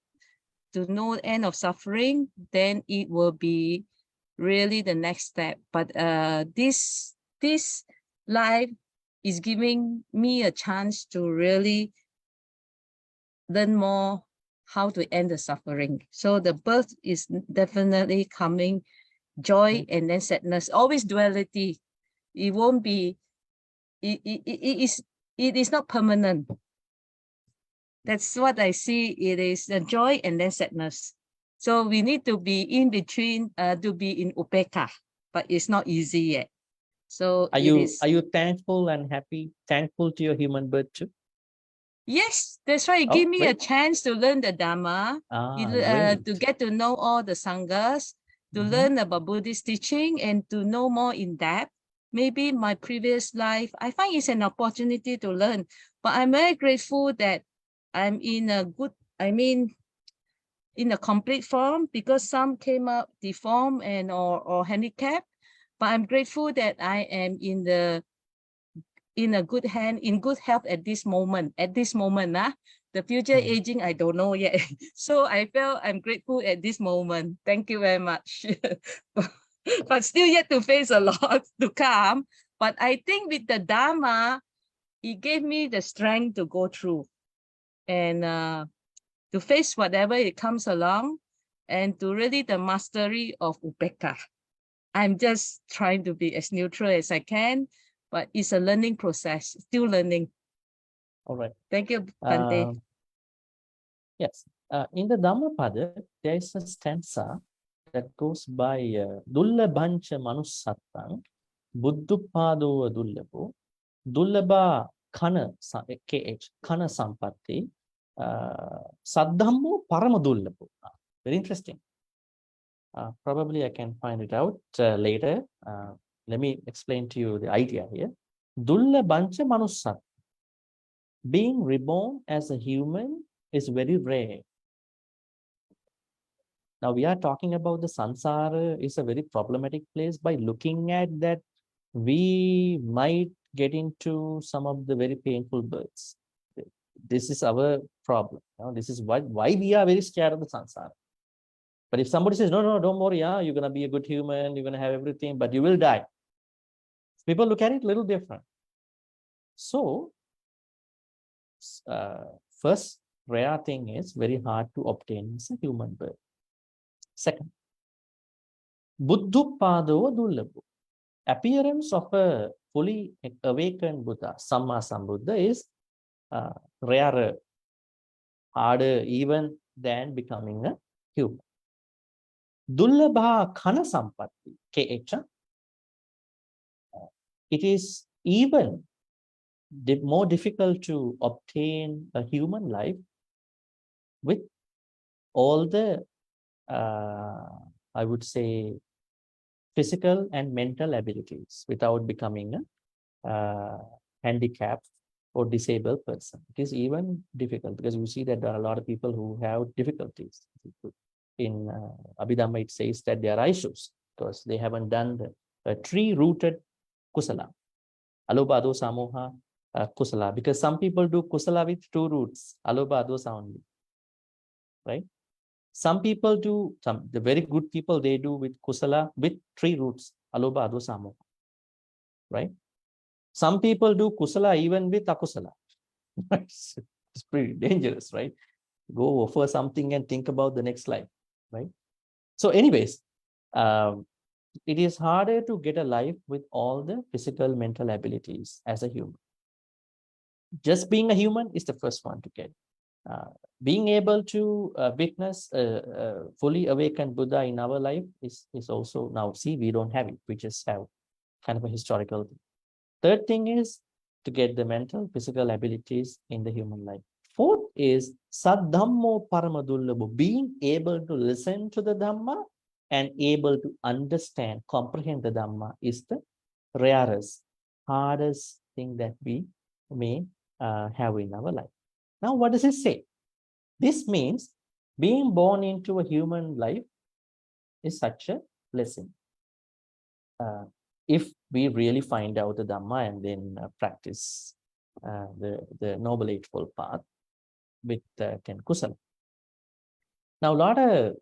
to no end of suffering, then it will be really the next step. But this life is giving me a chance to really learn more how to end the suffering. So the birth is definitely coming, joy and then sadness, always duality. It won't be, it is not permanent. That's what I see. It is the joy and then sadness. So we need to be in between, to be in upekkha, but it's not easy yet. So are you thankful and happy, thankful to your human birth too? Yes, that's right. Give me a chance to learn the Dhamma, to get to know all the Sanghas, to learn about Buddhist teaching and to know more in depth. Maybe my previous life, I find it's an opportunity to learn. But I'm very grateful that I'm in a good, in a complete form, because some came up deformed and or handicapped. But I'm grateful that I am in a good hand, in good health at this moment. The future aging, I don't know yet. So I felt I'm grateful at this moment. Thank you very much. But still yet to face a lot to come. But I think with the Dhamma, it gave me the strength to go through and to face whatever it comes along, and to really the mastery of upekkha. I'm just trying to be as neutral as I can, but it's a learning process, still learning. All right. Thank you, Bhante. Yes. In the Dhammapada, there is a stanza that goes by Dullabhancha Manussattam Buddhupado Dullabo Dullaba Kana KH Kana Sampatti Saddhammo Paramadullabo. Very interesting. Probably I can find it out later. Let me explain to you the idea here. Dullabhancha Manussattam. Being reborn as a human is very rare. Now we are talking about the samsara is a very problematic place. By looking at that, we might get into some of the very painful births. This is our problem. This is why we are very scared of the samsara. But if somebody says, no, don't worry, you're going to be a good human, you're going to have everything, but you will die. People look at it a little different. So, first rare thing is very hard to obtain is a human birth. Second, buddhuppado dullabhu. Appearance of a fully awakened Buddha, Samma Sambuddha, is rarer, harder even than becoming a human. Dullabha khana sampatti, KH. It is even more difficult to obtain a human life with all the, I would say, physical and mental abilities without becoming a handicapped or disabled person. It is even difficult because we see that there are a lot of people who have difficulties. In Abhidhamma, it says that there are issues because they haven't done the tree-rooted kusala. Alobha, dosa, moha, kusala. Because some people do kusala with 2 roots, alobha, dosa only. Right? Some people do, the very good people, they do with kusala with 3 roots, alobha, dosa, moha. Right? Some people do kusala even with akusala. It's pretty dangerous, right? Go offer something and think about the next life, right? So anyways, it is harder to get a life with all the physical, mental abilities as a human. Just being a human is the first one to get. Being able to witness a fully awakened Buddha in our life is also, now see, we don't have it. We just have kind of a historical thing. Third thing is to get the mental, physical abilities in the human life. Fourth is saddhammo paramadullabhu, being able to listen to the Dhamma and able to understand, comprehend the Dhamma is the rarest, hardest thing that we may have in our life. Now, what does it say? This means being born into a human life is such a blessing. If we really find out the Dhamma and then practice the Noble Eightfold Path with Ten Kusala. Now, a lot of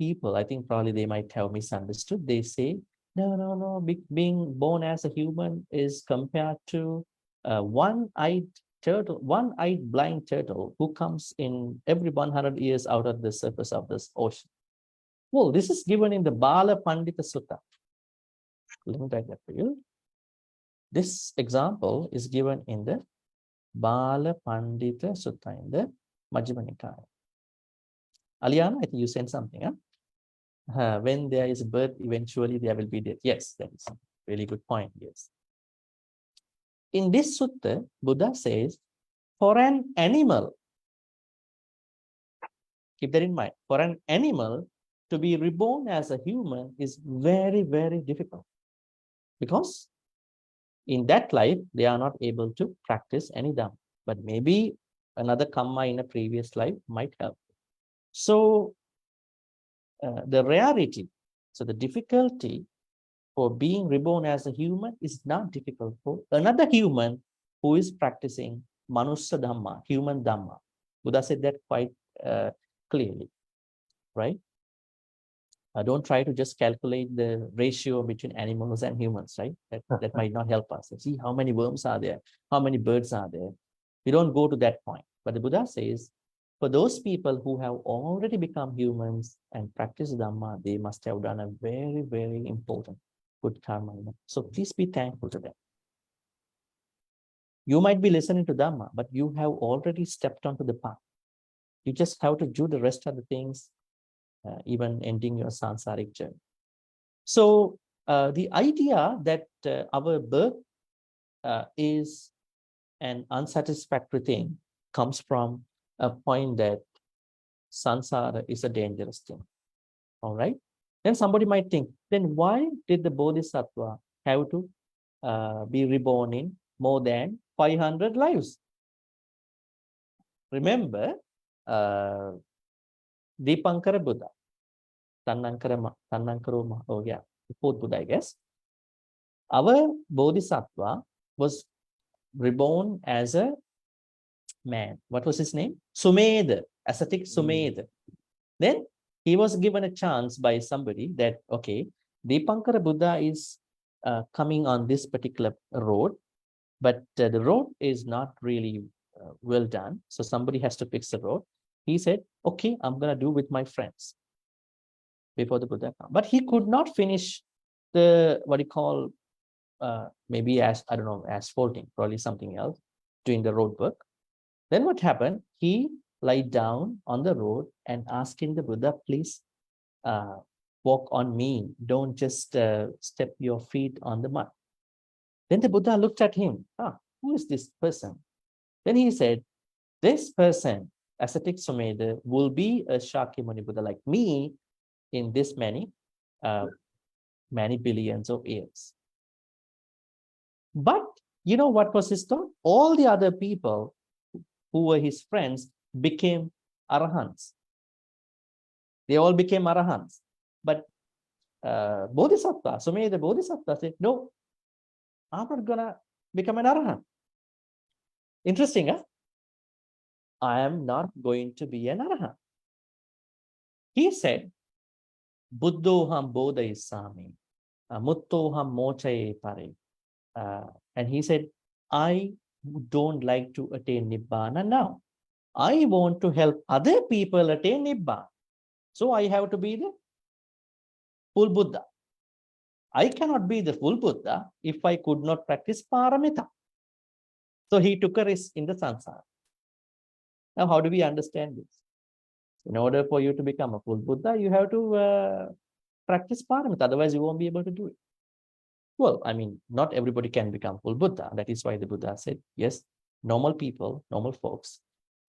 people, I think probably they might have misunderstood. They say, no, being born as a human is compared to one-eyed turtle, one-eyed blind turtle who comes in every 100 years out of the surface of this ocean. Well, this is given in the Bala Pandita Sutta. Let me write that for you. This example is given in the Bala Pandita Sutta in the Majjhima Nikaya. Aliana, I think you sent something, huh? When there is birth, eventually there will be death. Yes, that is a really good point. Yes. In this sutta, Buddha says, for an animal, keep that in mind, for an animal to be reborn as a human is very, very difficult. Because in that life, they are not able to practice any Dhamma. But maybe another Kamma in a previous life might help. So the rarity, so the difficulty for being reborn as a human is not difficult for another human who is practicing Manussa Dhamma, human Dhamma. Buddha said that quite clearly, right? Don't try to just calculate the ratio between animals and humans, right? That might not help us. See how many worms are there, how many birds are there. We don't go to that point. But the Buddha says, for those people who have already become humans and practice Dhamma, they must have done a very, very important good karma. So please be thankful to them. You might be listening to Dhamma, but you have already stepped onto the path. You just have to do the rest of the things, even ending your sansaric journey. So the idea that our birth is an unsatisfactory thing comes from a point that sansara is a dangerous thing. All right. Then somebody might think, then why did the Bodhisattva have to be reborn in more than 500 lives? Remember, Dipankara Buddha, Tannankaro, oh yeah, the fourth Buddha, I guess. Our Bodhisattva was reborn as a man. What was his name? Sumedha, ascetic Sumedha. Then he was given a chance by somebody that, okay, Dipankara Buddha is coming on this particular road, but the road is not really well done. So somebody has to fix the road. He said, okay, I'm going to do with my friends before the Buddha comes. But he could not finish the, what you call, maybe as, I don't know, asphalting, probably something else, doing the road work. Then what happened? He lay down on the road and asking the Buddha, please walk on me. Don't just step your feet on the mud. Then the Buddha looked at him. Who is this person? Then he said, this person, ascetic Sumedha, will be a Shakyamuni Buddha like me in this many billions of years. But you know what was his thought? All the other people who were his friends became arahants. They all became arahants. But Bodhisattva, Sumedha Bodhisattva said, no, I'm not going to become an arahant. Interesting, huh? I am not going to be an arahant. He said, Buddhoham bodhayasami, muttoham mochaye pare. And he said, I don't like to attain Nibbana now. I want to help other people attain Nibbana. So I have to be the full Buddha. I cannot be the full Buddha if I could not practice paramita. So he took a risk in the samsara. Now, how do we understand this? In order for you to become a full Buddha, you have to practice paramita. Otherwise, you won't be able to do it. Well, I mean, not everybody can become full Buddha. That is why the Buddha said, yes, normal people, normal folks,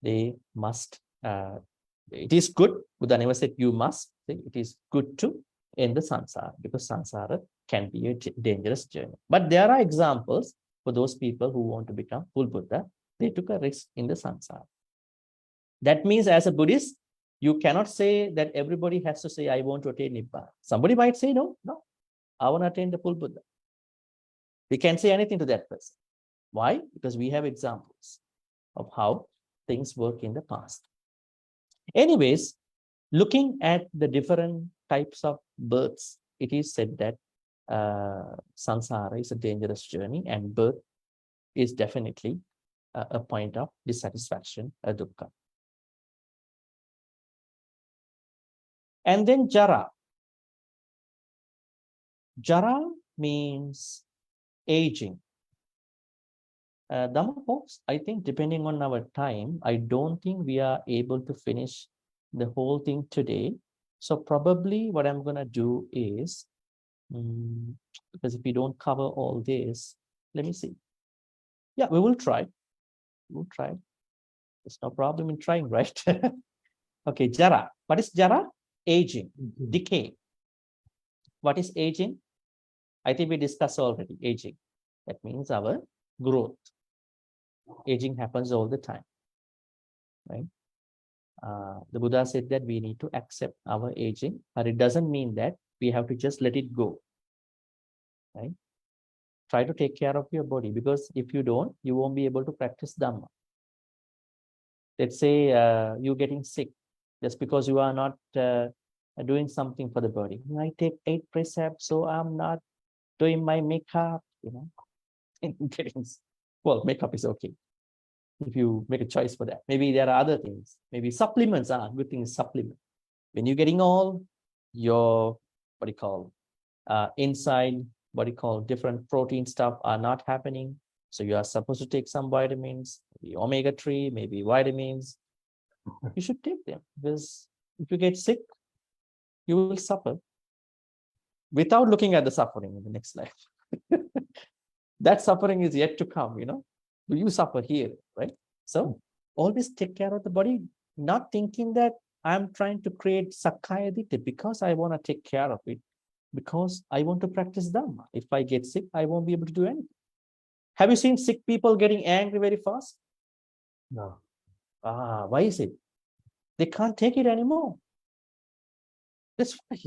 they must, it is good. Buddha never said you must. It is good to end the samsara, because samsara can be a dangerous journey. But there are examples for those people who want to become full Buddha. They took a risk in the samsara. That means as a Buddhist, you cannot say that everybody has to say, I want to attain Nibbana. Somebody might say, no, I want to attain the full Buddha. We can't say anything to that person. Why? Because we have examples of how things work in the past. Anyways, looking at the different types of births, it is said that samsara is a dangerous journey, and birth is definitely a point of dissatisfaction, a dukkha. And then jara. Jara means aging. Dhamma folks, I think depending on our time, I don't think we are able to finish the whole thing today. So probably what I'm going to do is, because if we don't cover all this, let me see. Yeah, we will try. We'll try. There's no problem in trying, right? Okay, jara. What is jara? Aging, decay. What is aging? I think we discussed already, aging. That means our growth. Aging happens all the time, right? The Buddha said that we need to accept our aging, but it doesn't mean that we have to just let it go, right? Try to take care of your body, because if you don't, you won't be able to practice Dhamma. Let's say you're getting sick just because you are not doing something for the body. I take 8 precepts, so I'm not doing my makeup, you know. Well, makeup is okay if you make a choice for that. Maybe there are other things. Maybe supplements are good things. Supplement. When you're getting old, your inside different protein stuff are not happening. So you are supposed to take some vitamins, maybe omega-3, maybe vitamins. You should take them, because if you get sick, you will suffer without looking at the suffering in the next life. That suffering is yet to come, you know. You suffer here, right? So always take care of the body, not thinking that I'm trying to create Sakkaya Ditthi because I want to take care of it, because I want to practice Dhamma. If I get sick, I won't be able to do anything. Have you seen sick people getting angry very fast? No. Why is it? They can't take it anymore. That's why.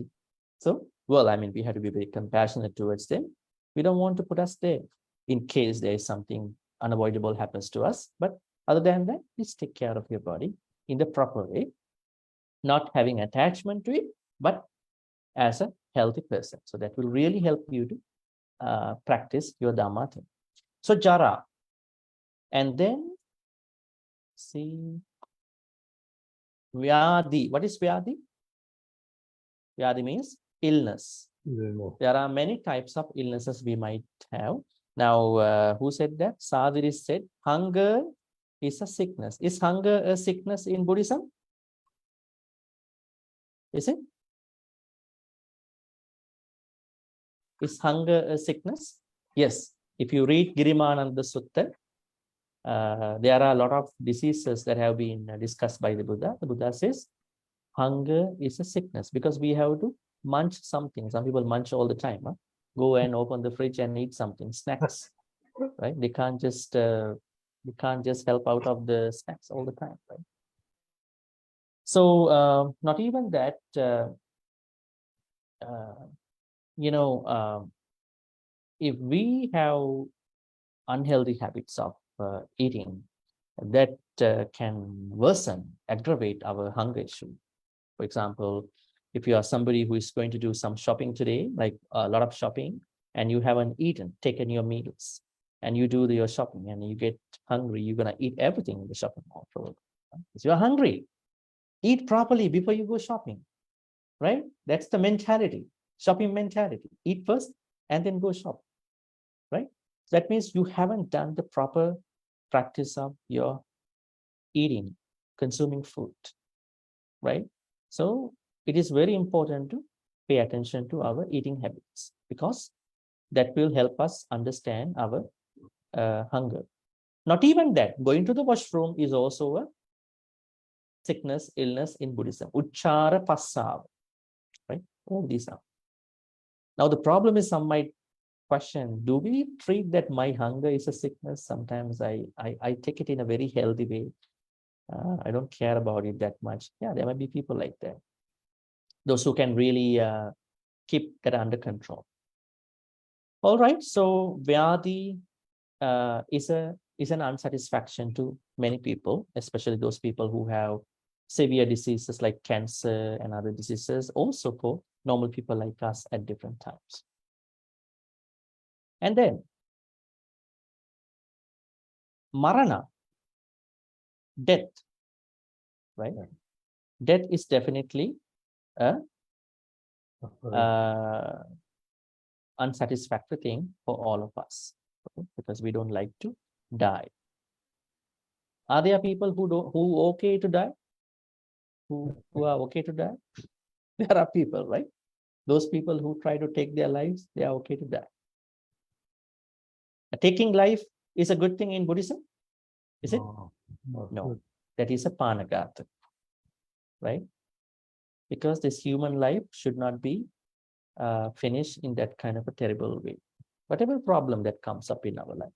So, well, I mean, we have to be very compassionate towards them. We don't want to put us there in case there is something unavoidable happens to us. But Other than that, please take care of your body in the proper way, not having attachment to it, but as a healthy person. So that will really help you to practice your Dhamma thing. So Jara, and then see Vyadi. What is Vyadi? Vyadi means illness. There are many types of illnesses we might have. Now, who said that? Sadhiri said, hunger is a sickness. Is hunger a sickness in Buddhism? Is it? Is hunger a sickness? Yes. If you read Girimananda Sutta, there are a lot of diseases that have been discussed by the Buddha. The Buddha says, hunger is a sickness because we have to munch something. Some people munch all the time. Huh? Go and open the fridge and eat something, snacks, right? They can't just help out of the snacks all the time, right? So not even that, if we have unhealthy habits of eating, that can worsen, aggravate our hunger issue. For example, if you are somebody who is going to do some shopping today, like a lot of shopping, and you haven't taken your meals, and you do your shopping and you get hungry, you're going to eat everything in the shopping mall. Because you're hungry. Eat properly before you go shopping, right? That's the mentality, shopping mentality. Eat first and then go shop, right? So that means you haven't done the proper practice of your eating, consuming food, right? So it is very important to pay attention to our eating habits because that will help us understand our hunger. Not even that, going to the washroom is also a sickness, illness in Buddhism. Uchchara passava, right? All these are. Now the problem is some might question, do we treat that my hunger is a sickness? Sometimes I take it in a very healthy way. I don't care about it that much. Yeah, there might be people like that. Those who can really keep that under control. All right, so Vyadi is an unsatisfaction to many people, especially those people who have severe diseases like cancer and other diseases, also for normal people like us at different times. And then Marana, death, right? Death is definitely a unsatisfactory thing for all of us, okay? Because we don't like to die. Are there people who okay to die? Who are okay to die? There are people, right? Those people who try to take their lives, they are okay to die. Taking life is a good thing in Buddhism, is it? No, that is a panagata, right? Because this human life should not be finished in that kind of a terrible way. Whatever problem that comes up in our life,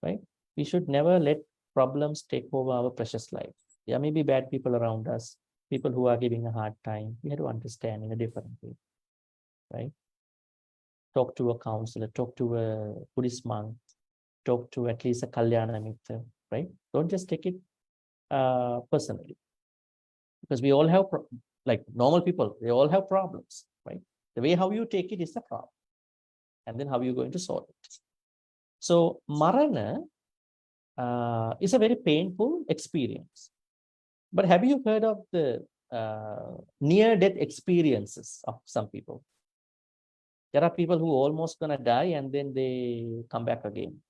right? We should never let problems take over our precious life. There may be bad people around us, people who are giving a hard time. We have to understand in a different way, right? Talk to a counselor, talk to a Buddhist monk, talk to at least a Kalyana Mitra, right? Don't just take it personally. Because we all have, like normal people, they all have problems, right? The way how you take it is the problem. And then how you're going to solve it. So Marana is a very painful experience. But have you heard of the near-death experiences of some people? There are people who are almost going to die and then they come back again.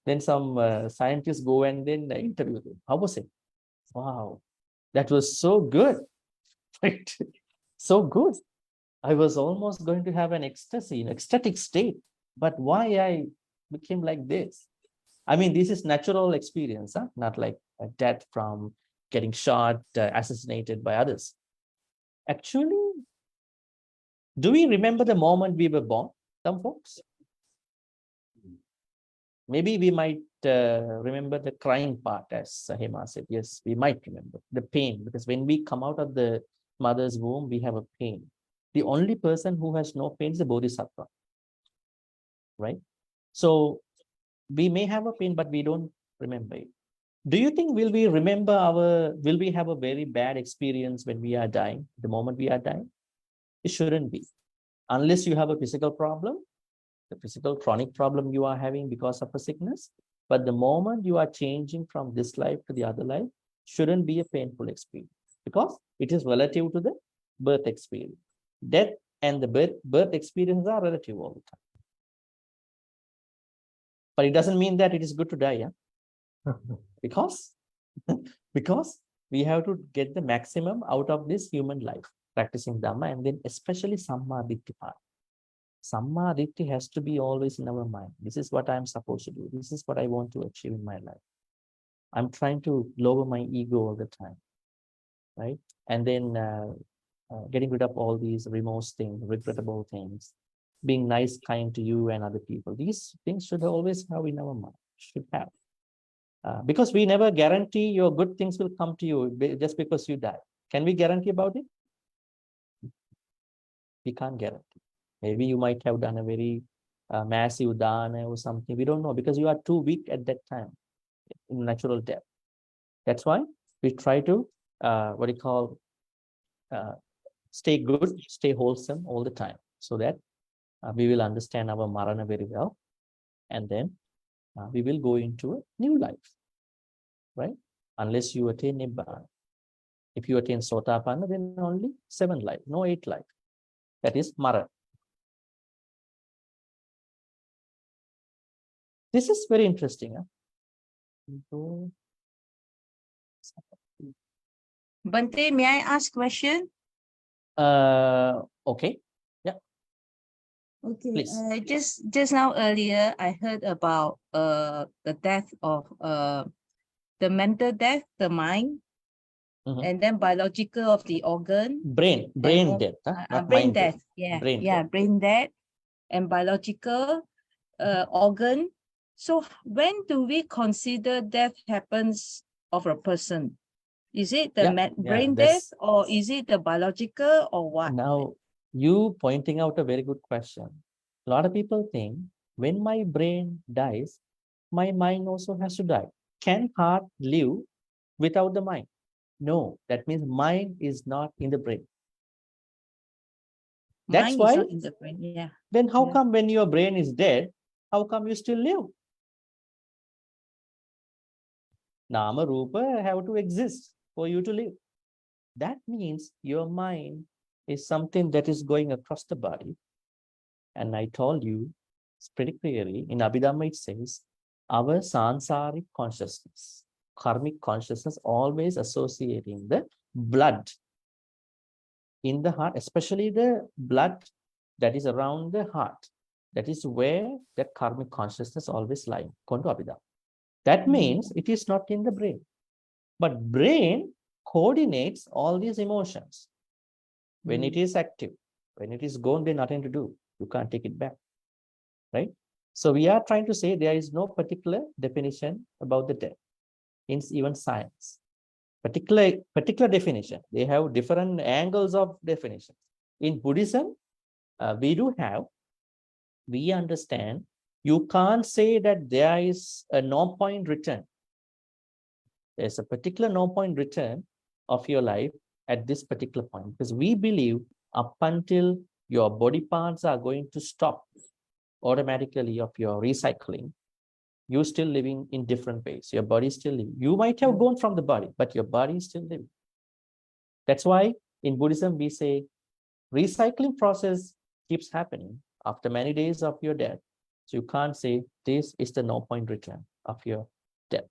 Then some scientists go and then interview them. How was it? Wow, that was so good. Right? So good. I was almost going to have an ecstasy, an ecstatic state. But why I became like this? I mean, this is natural experience, huh? Not like a death from getting shot, assassinated by others. Actually, do we remember the moment we were born? Some folks? Maybe we might remember the crying part, as Hema said. Yes, we might remember the pain, because when we come out of the mother's womb, we have a pain. The only person who has no pain is the Bodhisattva, right? So we may have a pain, but we don't remember it. Do you think will we have a very bad experience when we are dying, the moment we are dying? It shouldn't be. Unless you have a physical problem, the physical chronic problem you are having because of a sickness. But the moment you are changing from this life to the other life, shouldn't be a painful experience because it is relative to the birth experience. Death and the birth experience are relative all the time. But it doesn't mean that it is good to die, yeah? Because we have to get the maximum out of this human life, practicing Dhamma, and then especially Sammaditthi part. Sammaditthi has to be always in our mind. This is what I'm supposed to do. This is what I want to achieve in my life. I'm trying to lower my ego all the time, right? And then getting rid of all these remorse things, regrettable things, being nice, kind to you and other people. These things should always have in our mind, should have. Because we never guarantee your good things will come to you just because you die. Can we guarantee about it? We can't guarantee. Maybe you might have done a very massive dana or something. We don't know because you are too weak at that time in natural death. That's why we try to, stay good, stay wholesome all the time so that we will understand our marana very well. And then we will go into a new life, right? Unless you attain Nibbana. If you attain Sotapanna, then only 7 life, no 8 life. That is Mara. This is very interesting. Huh? Bhante, may I ask question? Okay. Yeah. Okay. Please. Just now earlier, I heard about the death of the mental death, the mind, and then biological of the organ. Brain death, not brain mind death. death. Yeah, Brain death. brain death and biological organ. So when do we consider death happens of a person? Is it the brain death or is it the biological or what? Now, you pointing out a very good question. A lot of people think when my brain dies, my mind also has to die. Can heart live without the mind? No, that means mind is not in the brain. That's mind why. Is not in the brain. Yeah. Then how come when your brain is dead, how come you still live? Nama Rupa have to exist for you to live. That means your mind is something that is going across the body. And I told you pretty clearly, in Abhidhamma it says, our sansaric consciousness, karmic consciousness, always associating the blood in the heart, especially the blood that is around the heart. That is where that karmic consciousness always lies. Kondu Abhidhamma. That means it is not in the brain. But brain coordinates all these emotions. When it is active, when it is gone, there's nothing to do. You can't take it back, right? So we are trying to say there is no particular definition about the death in even science. Particular definition. They have different angles of definition. In Buddhism, we understand you can't say that there is a no point return. There's a particular no point return of your life at this particular point, because we believe up until your body parts are going to stop automatically of your recycling, you're still living in different ways. Your body is still living. You might have gone from the body, but your body is still living. That's why in Buddhism, we say recycling process keeps happening after many days of your death. So you can't say this is the no point return of your death.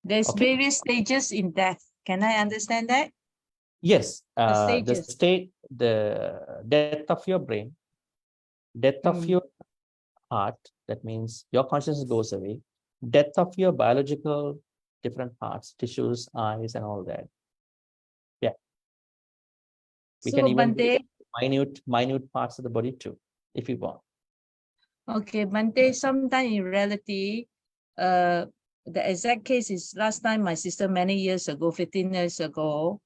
There's various stages in death. Can I understand that? Yes, the death of your brain, death of your heart, that means your consciousness goes away, death of your biological different parts, tissues, eyes, and all that. Yeah. We can even do minute parts of the body too, if you want. Okay, Bhante, sometime in reality, the exact case is last time my sister many years ago, 15 years ago,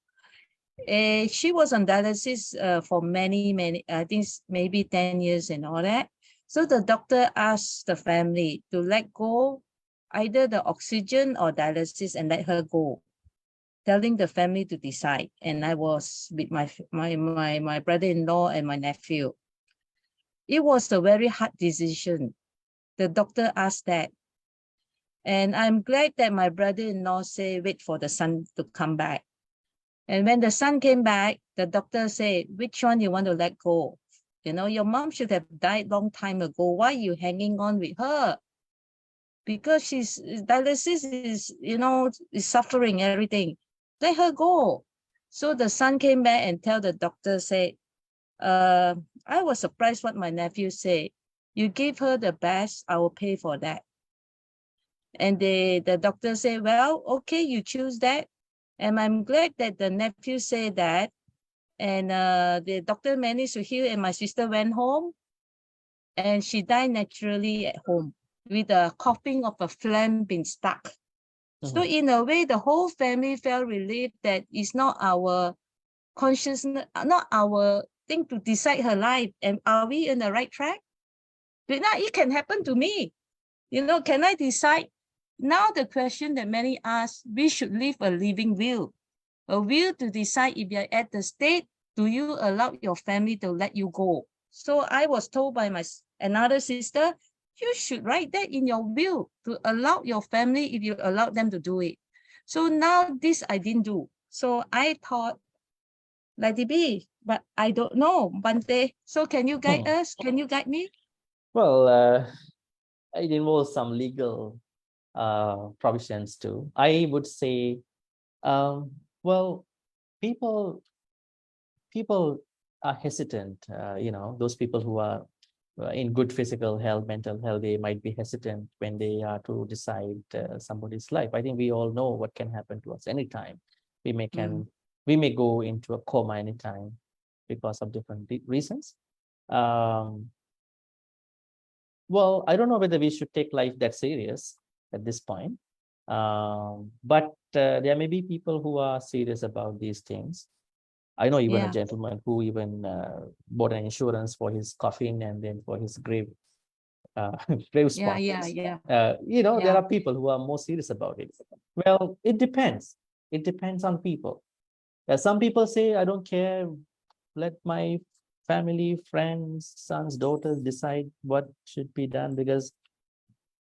she was on dialysis for many, I think maybe 10 years and all that. So the doctor asked the family to let go either the oxygen or dialysis and let her go, telling the family to decide. And I was with my brother-in-law and my nephew. It was a very hard decision. The doctor asked that. And I'm glad that my brother-in-law said, wait for the son to come back. And when the son came back, the doctor said, which one you want to let go? You know, your mom should have died long time ago. Why are you hanging on with her? Because she's dialysis is, you know, is suffering everything. Let her go. So the son came back and tell the doctor, say, I was surprised what my nephew said. You gave her the best, I will pay for that. And the doctor said, well, okay, you choose that. And I'm glad that the nephew said that. And the doctor managed to heal, and my sister went home. And she died naturally at home with the coughing of a flame being stuck. So in a way, the whole family felt relieved that it's not our consciousness, not our thing to decide her life. And are we in the right track? But now it can happen to me. You know, can I decide? Now the question that many ask, we should leave a living will. A will to decide if you're at the state, do you allow your family to let you go? So I was told by another sister, you should write that in your will to allow your family if you allow them to do it. So now this I didn't do. So I thought, let it be, but I don't know, Bhante. So can you guide us? Can you guide me? Well, it involves some legal provisions too. I would say, well, people are hesitant. You know, those people who are in good physical health, mental health, they might be hesitant when they are to decide somebody's life. I think we all know what can happen to us anytime. We may go into a coma anytime because of different reasons. Well, I don't know whether we should take life that serious at this point. But there may be people who are serious about these things. I know even a gentleman who even bought an insurance for his coffin and then for his grave spot. You know, there are people who are more serious about it. Well, it depends. It depends on people. Some people say, I don't care, let my family, friends, sons, daughters decide what should be done, because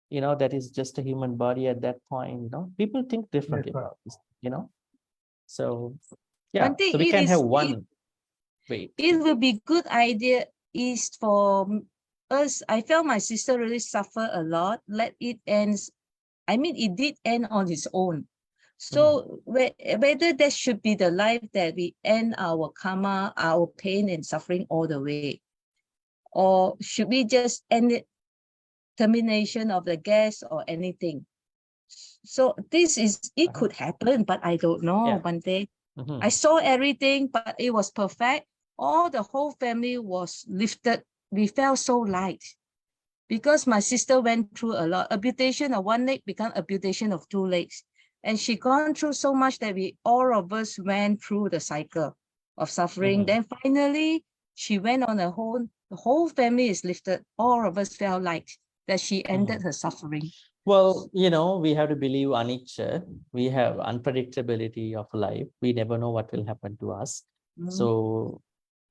you know that is just a human body at that point. You know, people think differently about this, you know. So yeah, Bhante, so we can have one way. It will be good idea is for us. I felt my sister really suffer a lot. Let it end. I mean, it did end on its own. So whether that should be the life that we end our karma, our pain and suffering all the way, or should we just end it, termination of the gas or anything? So this is, it could happen, but I don't know, Bhante. I saw everything, but it was perfect. All the whole family was lifted. We felt so light because my sister went through a lot. Amputation of one leg became amputation of two legs. And she gone through so much that all of us went through the cycle of suffering. Then finally, she went on her own. The whole family is lifted. All of us felt light that she ended her suffering. Well, you know, we have to believe anicca. We have unpredictability of life. We never know what will happen to us. So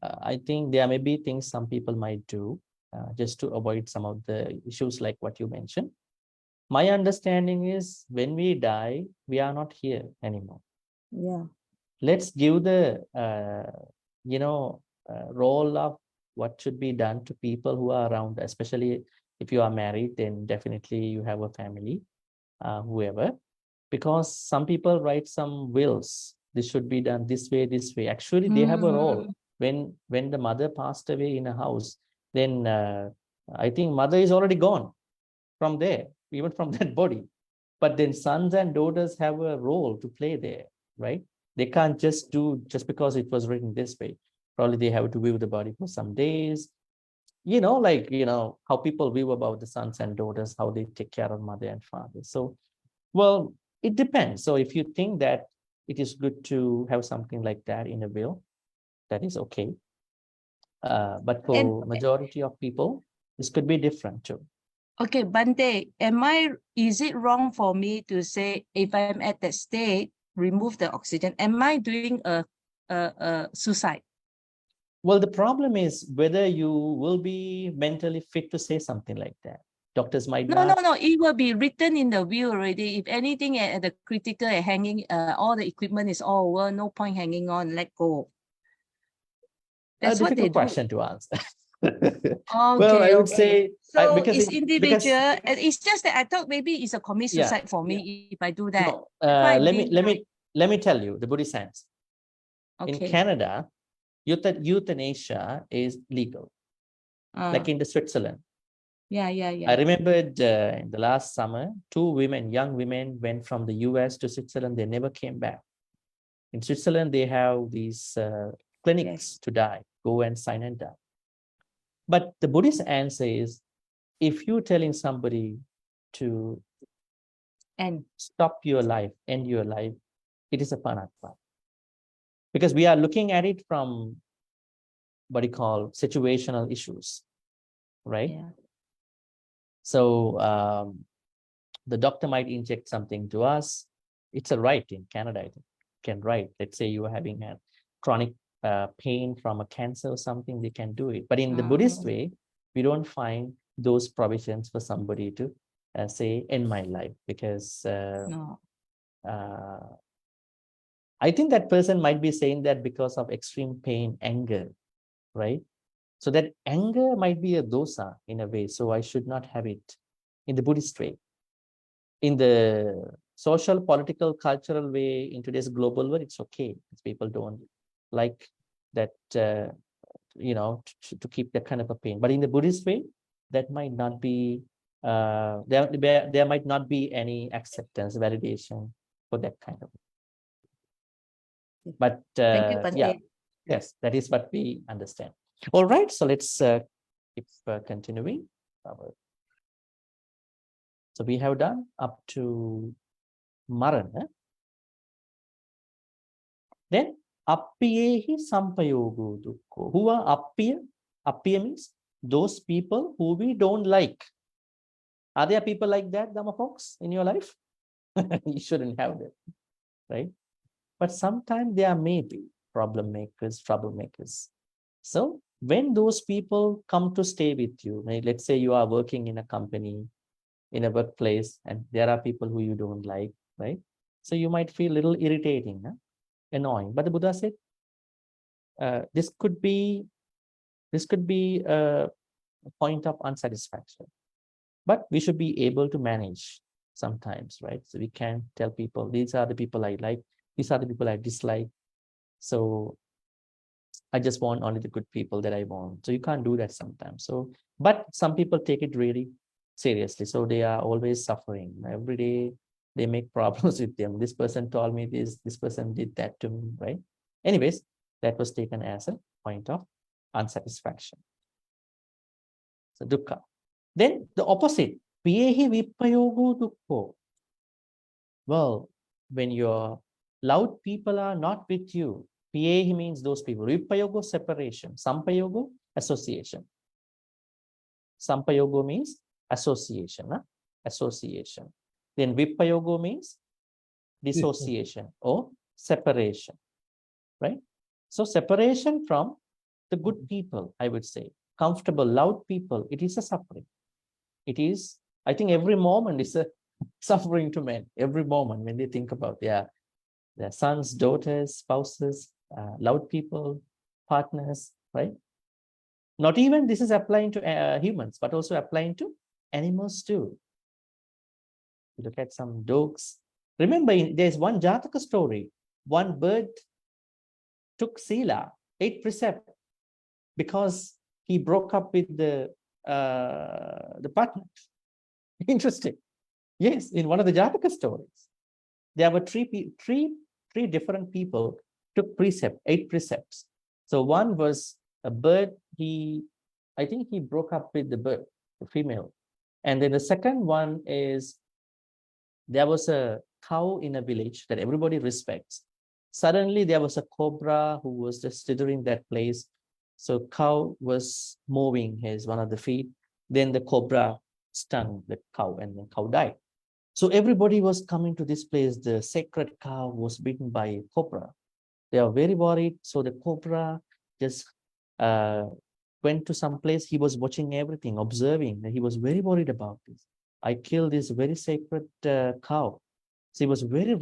I think there may be things some people might do just to avoid some of the issues like what you mentioned. My understanding is when we die, we are not here anymore. Let's give the, role of what should be done to people who are around, especially if you are married, then definitely you have a family, whoever, because some people write some wills. This should be done this way, this way. Actually, they have a role. When the mother passed away in a house, then I think mother is already gone from there, even from that body. But then sons and daughters have a role to play there, right? They can't just do just because it was written this way. Probably they have to view the body for some days. You know, like, you know, how people view about the sons and daughters, how they take care of mother and father. So, well, it depends. So if you think that it is good to have something like that in a will, that is okay. But for majority of people, this could be different too. Okay, Bhante, is it wrong for me to say if I'm at that state, remove the oxygen? Am I doing a suicide? Well, the problem is whether you will be mentally fit to say something like that. Doctors might No, not. no, no. It will be written in the will already. If anything at the critical and hanging, all the equipment is all over. No point hanging on. Let go. That's A what they difficult do. question to answer. Well, Okay, I would okay. say So because it's it, individual, and it's just that I thought maybe it's a commit Yeah. suicide for me if I do that. no, That's why I'm let being- me tell you the Buddhist science. In Okay. Canada, euthanasia is legal, like in the Switzerland. Yeah. I remembered in the last summer, young women went from the US to Switzerland. They never came back. In Switzerland, they have these clinics to die, go and sign and die. But the Buddhist answer is, if you're telling somebody to And stop your life, end your life, it is a panatma. Because we are looking at it from what you call situational issues, right? yeah. So the doctor might inject something to us. It's a right in Canada, I think. Can write. Let's say you are having a chronic pain from a cancer or something, they can do it. But in the Buddhist way, we don't find those provisions for somebody to say, end my life, because No. I think that person might be saying that because of extreme pain, anger, right? So that anger might be a dosa in a way. So I should not have it in the Buddhist way. In the social, political, cultural way, in today's global world, it's okay. People don't like that, to keep that kind of a pain. But in the Buddhist way, that might not be, there might not be any acceptance, validation for that kind of. But Thank you, Bhante. yeah, yes, that is what we understand. All right, so let's keep continuing. So we have done up to Marana. Then appiyehi sampayogo dukkho. Who are appiya? Appiya means those people who we don't like. Are there people like that, Dhamma folks, in your life? You shouldn't have them, right? But sometimes there may be problem makers, troublemakers. So when those people come to stay with you, right, let's say you are working in a company, in a workplace, and there are people who you don't like, right? So you might feel a little irritating, annoying. But the Buddha said, this could be a point of unsatisfaction. But we should be able to manage sometimes, right? So we can tell people, these are the people I like, these are the people I dislike. So I just want only the good people that I want. So you can't do that sometimes. So, but some people take it really seriously. So they are always suffering. Every day they make problems with them. This person told me this person did that to me, right? Anyways, that was taken as a point of unsatisfaction. So dukkha. Then the opposite, piyehi vipayogo dukkho. Well, when your loud people are not with you, piyehi means those people. Vipayogo, separation. Sampayogo, association. Sampayogo means association. Association. Then vipayogo means dissociation or separation. Right? So separation from the good people, I would say. Comfortable, loud people, it is a suffering. It is, I think every moment is a suffering to men. Every moment when they think about their sons, daughters, spouses, loud people, partners, right? Not even this is applying to humans, but also applying to animals too. You look at some dogs. Remember, there's one Jataka story. One bird took Sila, 8 precept, because he broke up with the partner. Interesting. Yes, in one of the Jataka stories, there were three different people took 8 precepts. So one was a bird. I think he broke up with the bird, the female. And then the second one is there was a cow in a village that everybody respects. Suddenly there was a cobra who was just slithering that place. So cow was moving one of the feet. Then the cobra stung the cow and the cow died. So everybody was coming to this place. The sacred cow was bitten by a cobra. They are very worried. So the cobra just went to some place. He was watching everything, observing. He was very worried about this. I killed this very sacred cow. So he was very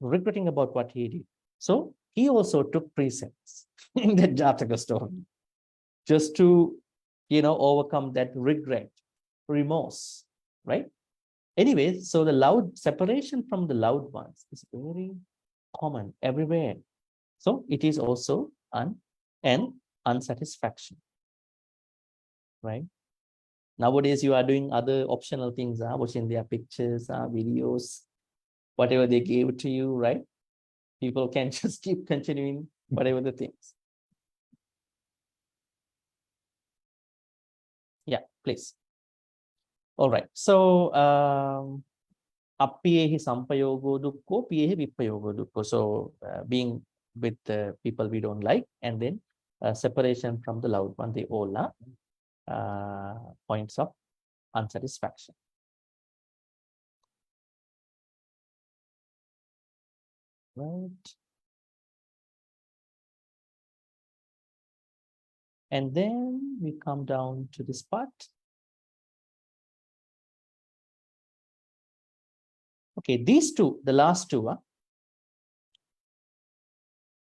regretting about what he did. So he also took precepts in the Jataka story, just to, overcome that regret, remorse, right? Anyway, so the loud separation from the loud ones is very common everywhere. So it is also an unsatisfaction, right? Nowadays, you are doing other optional things, watching their pictures, videos, whatever they gave to you, right? People can just keep continuing whatever the things. Yeah, please. All right. So, appiyehi sampayogo dukkho, piyehi vippayogo dukkho. So, being with the people we don't like, and then separation from the loud one, they all are points of unsatisfaction. Right. And then we come down to this part. Okay, these two, the last two,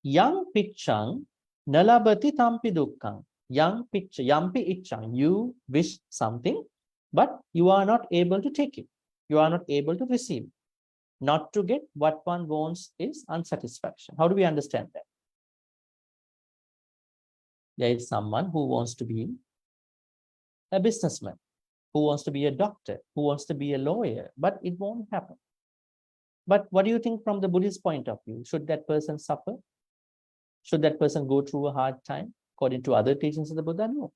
yang pichang nalabati tampi dukkhaṁ. Yang picha, yampi ichang, you wish something, but you are not able to take it. You are not able to receive. Not to get what one wants is unsatisfaction. How do we understand that? There is someone who wants to be a businessman, who wants to be a doctor, who wants to be a lawyer, but it won't happen. But what do you think from the Buddhist point of view? Should that person suffer? Should that person go through a hard time? According to other teachings of the Buddha, no.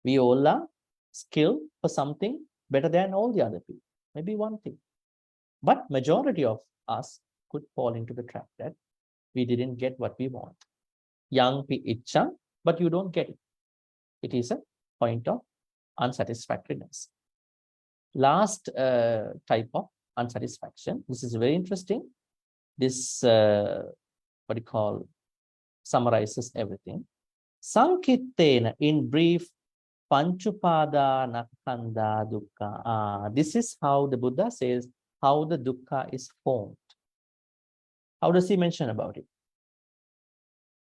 We all are skilled for something better than all the other people. Maybe one thing. But majority of us could fall into the trap that we didn't get what we want. Yang pi ichcha, but you don't get it. It is a point of unsatisfactoriness. Last type of unsatisfaction. This is very interesting. This, what do you call, summarizes everything. Sankittena, in brief, panchupada nakanda dukkha. This is how the Buddha says how the dukkha is formed. How does he mention about it?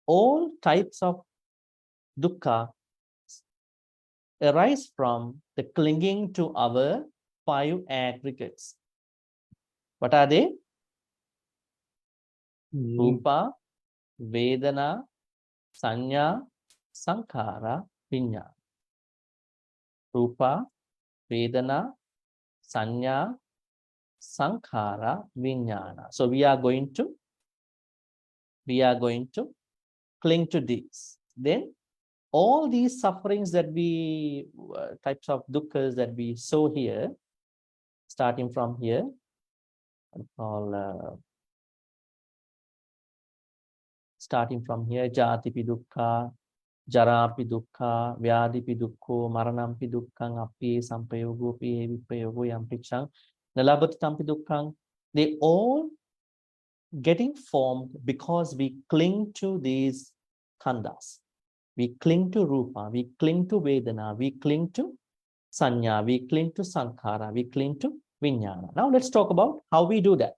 All types of dukkha arise from the clinging to our 5 aggregates. What are they? Rupa, Vedana, Sanya, Sankhara, Viññāna. Rupa, Vedana, Sanya, Sankhara, Viññāna. So we are going to cling to these. Then all these sufferings that we, types of dukkhas that we saw here, starting from here, starting from here, jatipi dukkha, jarapi dukkha, vyadipi dukkho, maranampi dukkhaṁ, appi sampayogo, pi vippayogo, yampichang, nalabati tampi dukkhaṁ. They all getting formed because we cling to these khandhas. We cling to rupa, we cling to vedana, we cling to sanya, we cling to sankhara, we cling to viññāna. Now let's talk about how we do that.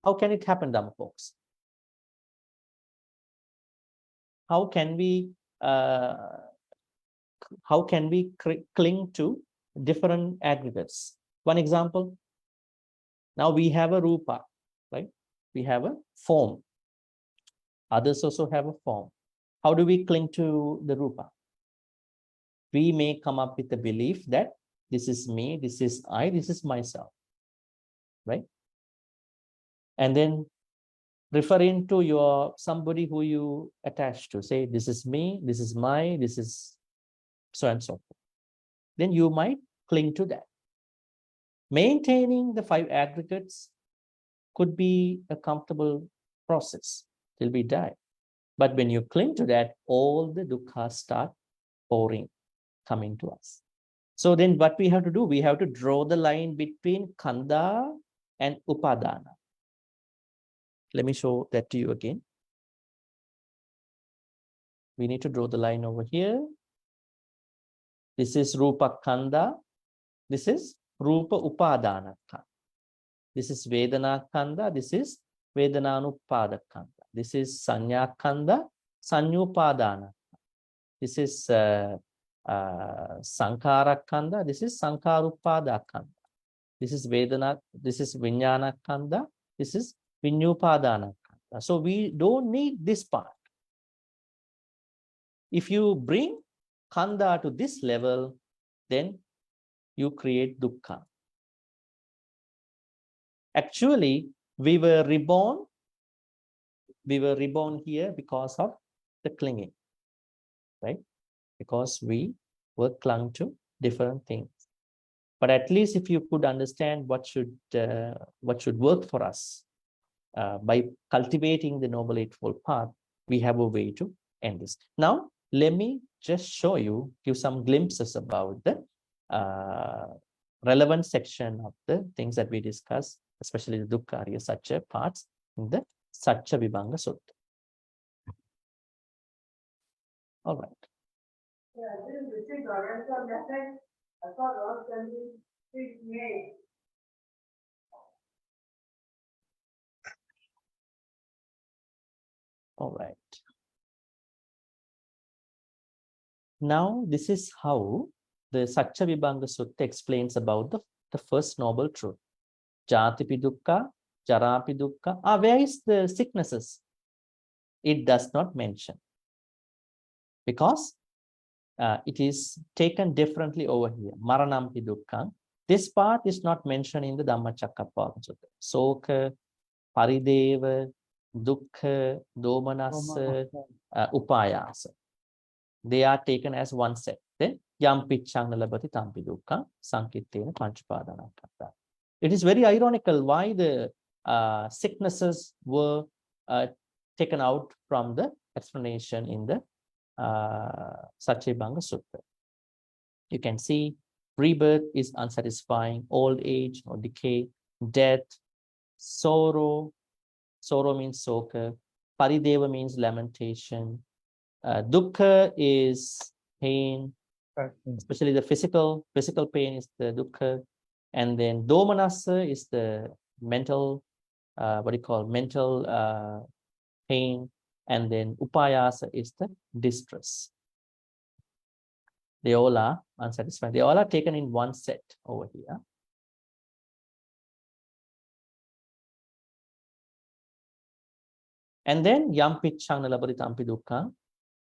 How can it happen, Dhamma folks? How can we cling to different aggregates? One example. Now we have a rupa, right? We have a form. Others also have a form. How do we cling to the rupa? We may come up with the belief that this is me, this is I, this is myself, right? And then referring to somebody who you attach to, say this is me, this is my, this is so and so forth. Then you might cling to that. Maintaining the 5 aggregates could be a comfortable process till we die. But when you cling to that, all the dukkhas start pouring, coming to us. So then what we have to do, we have to draw the line between Kanda and Upadana. Let me show that to you again. We need to draw the line over here. This is Rupa Kanda. This is Rupa Upadana Kanda. This is Vedana Kanda. This is Vedananupada Kanda. This is Sanya Kanda, Sanyupadana. This is Sankara Kanda. This is Sankarupada Kanda. This is Vedana. This is Vijnana Kanda. This is Vinyupadana Kanda. So we don't need this part. If you bring Kanda to this level, then you create dukkha. Actually, we were reborn here because of the clinging, right? Because we were clung to different things. But at least if you could understand what should work for us by cultivating the Noble Eightfold Path, we have a way to end this. Now, let me just show you, give some glimpses about the relevant section of the things that we discussed, especially the dukkha, ariyasaccaṁ parts in the Satcha Vibhanga Sutta. All right. All right. Now, this is how the Satcha Vibhanga Sutta explains about the first noble truth. Jatipi dukkha, jarapi dukkha. Where is the sicknesses? It does not mention. Because it is taken differently over here. Maranampi dukkhaṁ. This part is not mentioned in the Dhammacakkappavattana Sutta. Soka, parideva, dukkha, domanassa, upayasa. They are taken as one set. Then yam piccang labati tampi dukkhaṁ sankittena panchupadana kata. It is very ironical why the sicknesses were taken out from the explanation in the Satcha Vibhanga Sutta. You can see rebirth is unsatisfying, old age or decay, death, sorrow. Sorrow means soka. Parideva means lamentation. Dukkha is pain, especially the physical pain is the dukkha. And then domanassa is the mental, mental pain. And then upayasa is the distress. They all are unsatisfied. They all are taken in one set over here. And then yam piccang labati tampi dukkhaṁ,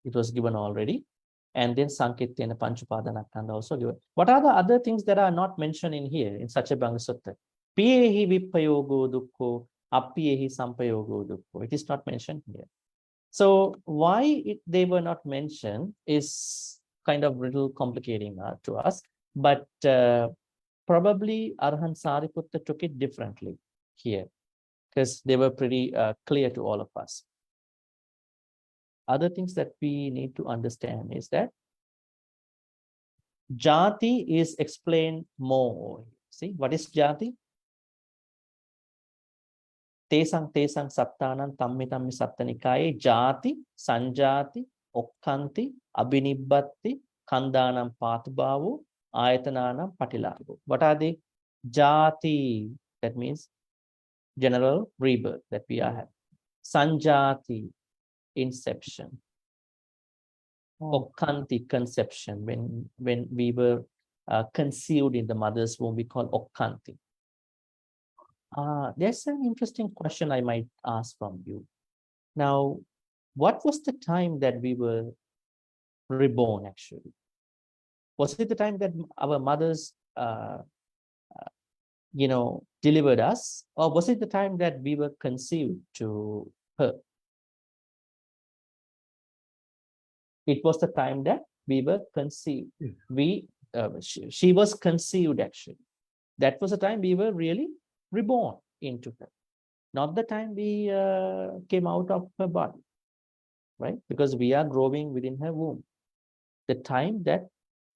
it was given already. And then sankittena panchupadana kanda also given. What are the other things that are not mentioned in here in Satcha Vibhanga Sutta? Piyehi vippayogo dukkho, appiyehi sampayogo dukkho. It is not mentioned here. So why they were not mentioned is kind of little complicating to us, but probably Arahant Sariputta took it differently here because they were pretty clear to all of us. Other things that we need to understand is that jati is explained more. See, what is jati? Tesang sattanam tammi sattanikaye jati, sanjati, okkanti, abhinibbatti, kandanam patubhavu, ayatananam patilago. What are they? Jati, that means general rebirth that we are having. Sanjati, inception. Okkanti, conception. When we were conceived in the mother's womb, we call okkanti. There's an interesting question I might ask from you. Now, what was the time that we were reborn actually? Was it the time that our mothers, delivered us? Or was it the time that we were conceived to her? It was the time that we were conceived. She was conceived actually. That was the time we were really reborn into her. Not the time we came out of her body, right? Because we are growing within her womb. The time that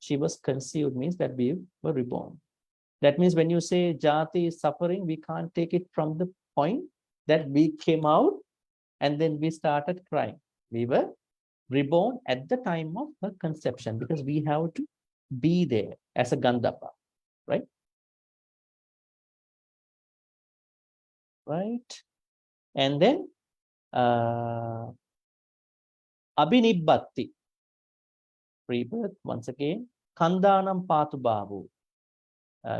she was conceived means that we were reborn. That means when you say jati is suffering, we can't take it from the point that we came out and then we started crying. We were reborn at the time of her conception because we have to be there as a Gandhapa, right? Right. And then Abhinibbatti, rebirth once again. Kandanam Patu Babu.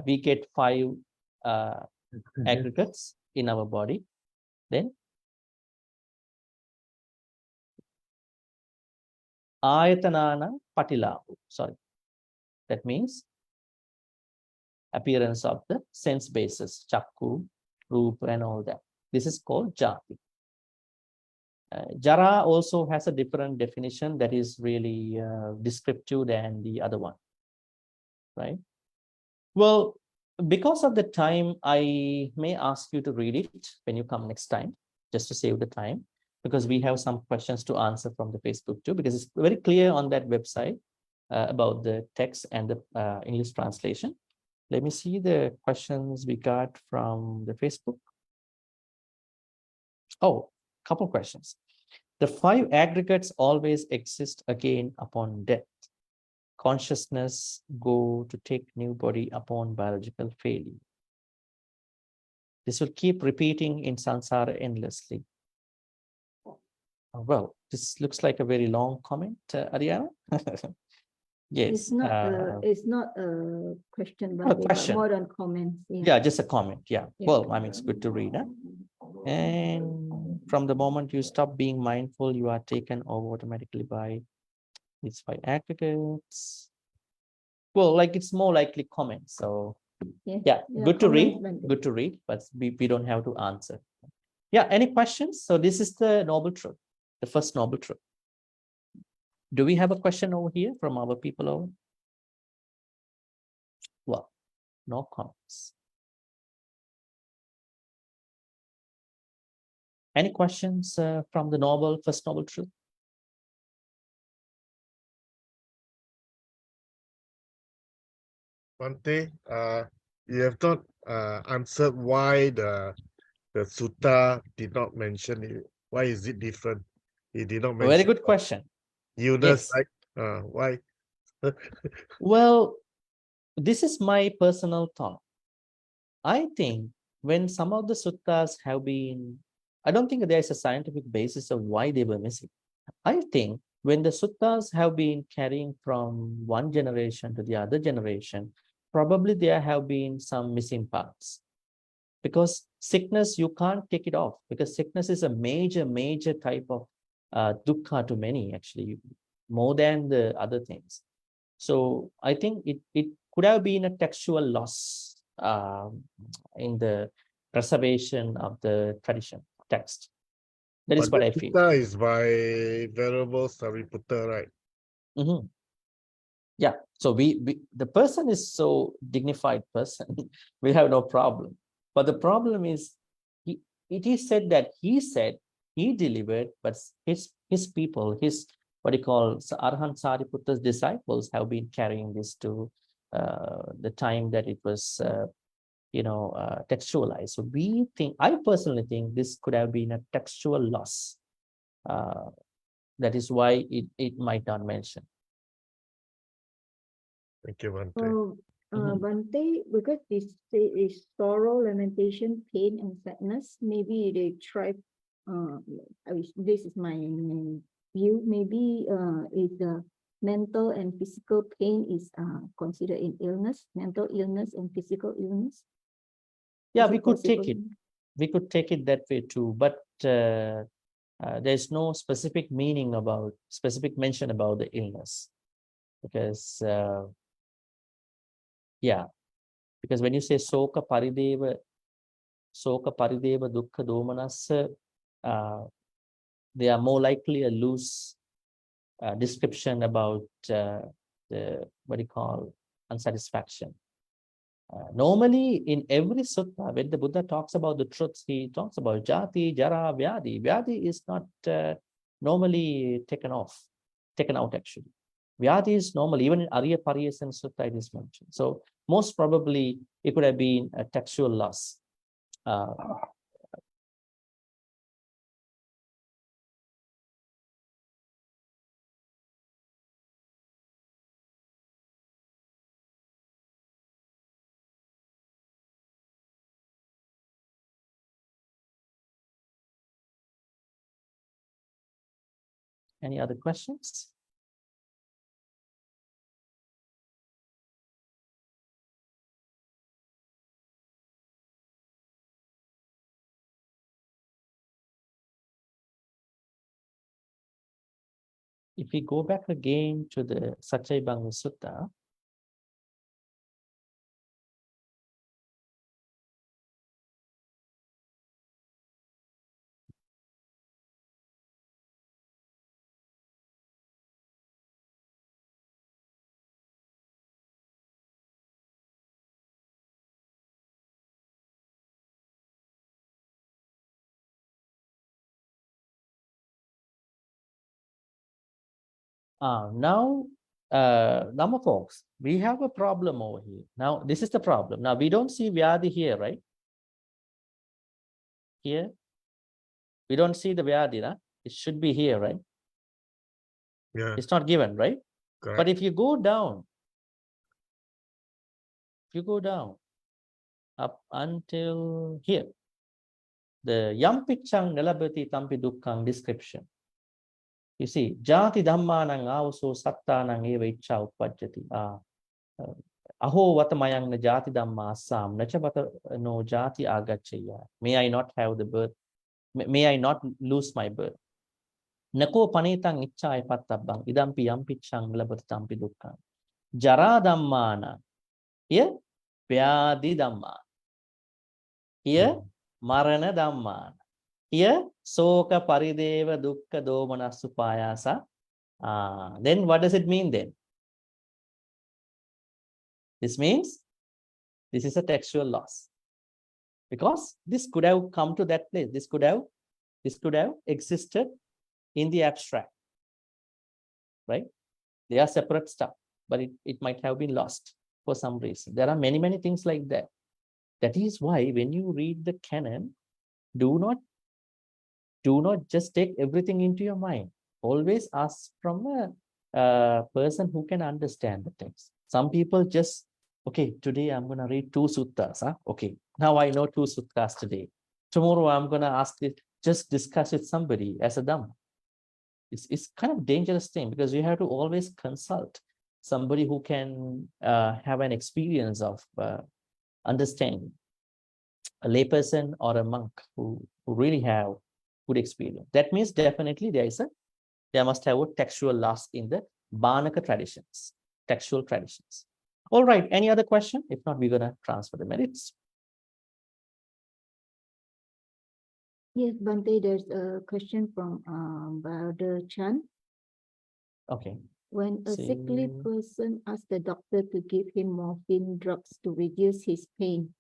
We get 5 aggregates in our body. Then Ayatanana Patilahu. Sorry. That means appearance of the sense bases, Chakku, Rupa, and all that. This is called Jati. Jara also has a different definition that is really descriptive than the other one, right? Well, because of the time, I may ask you to read it when you come next time, just to save the time, because we have some questions to answer from the Facebook too, because it's very clear on that website about the text and the English translation. Let me see the questions we got from the Facebook. Oh, couple questions. The 5 aggregates always exist again upon death. Consciousness go to take new body upon biological failure. This will keep repeating in samsara endlessly. Well, this looks like a very long comment, Ariana. Yes. It's not a question, A but question. more than comments. Yeah, just a comment. Yeah. Yeah. Well, I mean, it's good to read. Huh? And from the moment you stop being mindful, you are taken over automatically by these 5 aggregates. Well, like it's more likely comments. So yeah, good to read. Good to read, but we don't have to answer. Yeah, any questions? So this is the noble truth, the first noble truth. Do we have a question over here from our people over? Well, no comments. Any questions from the first noble truth? Bhante, you have not answered why the sutta did not mention it. Why is it different? It did not mention. Very good question. Illness, Yes. right? Why? Well, this is my personal thought. I think when some of the suttas have been, I don't think there is a scientific basis of why they were missing. I think when the suttas have been carrying from one generation to the other generation, probably there have been some missing parts. Because sickness, you can't take it off, because sickness is a major type of dukkha to many, actually, more than the other things. So I think it could have been a textual loss in the preservation of the tradition text. That is what I feel. Sutta is by Venerable Sariputta, right? Mm-hmm. Yeah. So the person is so dignified person, we have no problem. But the problem is, it is said that he delivered, but his people, what he calls Arhan Sariputta's disciples have been carrying this to the time that it was, textualized. So I personally think this could have been a textual loss. That is why it might not mention. Thank you, Bhante. Bhante, because this is sorrow, lamentation, pain, and sadness, maybe they try, this is my view, maybe if the mental and physical pain is considered in illness, mental illness and physical illness. Yeah, we could take it. We could take it that way too, but there's no specific mention about the illness, because because when you say soka parideva dukkha domanassa, they are more likely a loose description about the what you call unsatisfaction. Normally, in every sutta, when the Buddha talks about the truths, he talks about jati, jara, vyadi. Vyadi is not normally taken out actually. Vyadhi is normal. Even in Ariyasaccaṁ Sutta it is mentioned. So most probably it could have been a textual loss. Any other questions? If we go back again to the Saccayibanga Sutta, now, number folks, we have a problem over here. Now, this is the problem. Now, we don't see Vyadhi here, right? Here. We don't see the Vyadhi, nah? It should be here, right? Yeah, It's not given, right? correct. But if you go down, up until here, the Yampichang Nalabati Tampi Dukkhaṁ description. You see, Jati Dhammanang Avaso Sattanang Eva Ichcha Uppajjati. Aho Vatamayang na Jati Dhamma Assam, Nachabata no Jati Agachaya. May I not have the birth, may I not lose my birth. Nako Panetang Ichchai Pattabang, Idampi Yampichang Nalabati Tampi Dukkhaṁ. Jara Dhammana. Here, Vyadhi Dhamma. Here, Marana Dhamma. Here, Soka Parideva Dukkha Domana Supayasa. Then what does it mean then? This means this is a textual loss. Because this could have come to that place. This could have existed in the abstract. Right? They are separate stuff, but it might have been lost for some reason. There are many, many things like that. That is why when you read the canon, do not just take everything into your mind. Always ask from a person who can understand the text. Some people just, okay, today I'm going to read 2 suttas. Huh? Okay, now I know 2 suttas today. Tomorrow I'm going to ask it, just discuss with somebody as a Dhamma. It's kind of dangerous thing because you have to always consult somebody who can have an experience of understanding. A layperson or a monk who really have good experience. That means definitely there must have a textual loss in the Bhanaka traditions, textual traditions. All right, any other question? If not, we're gonna transfer the merits. Yes, Bhante, there's a question from Brother Chan. Okay. When a sickly So- person asks the doctor to give him morphine drugs to reduce his pain,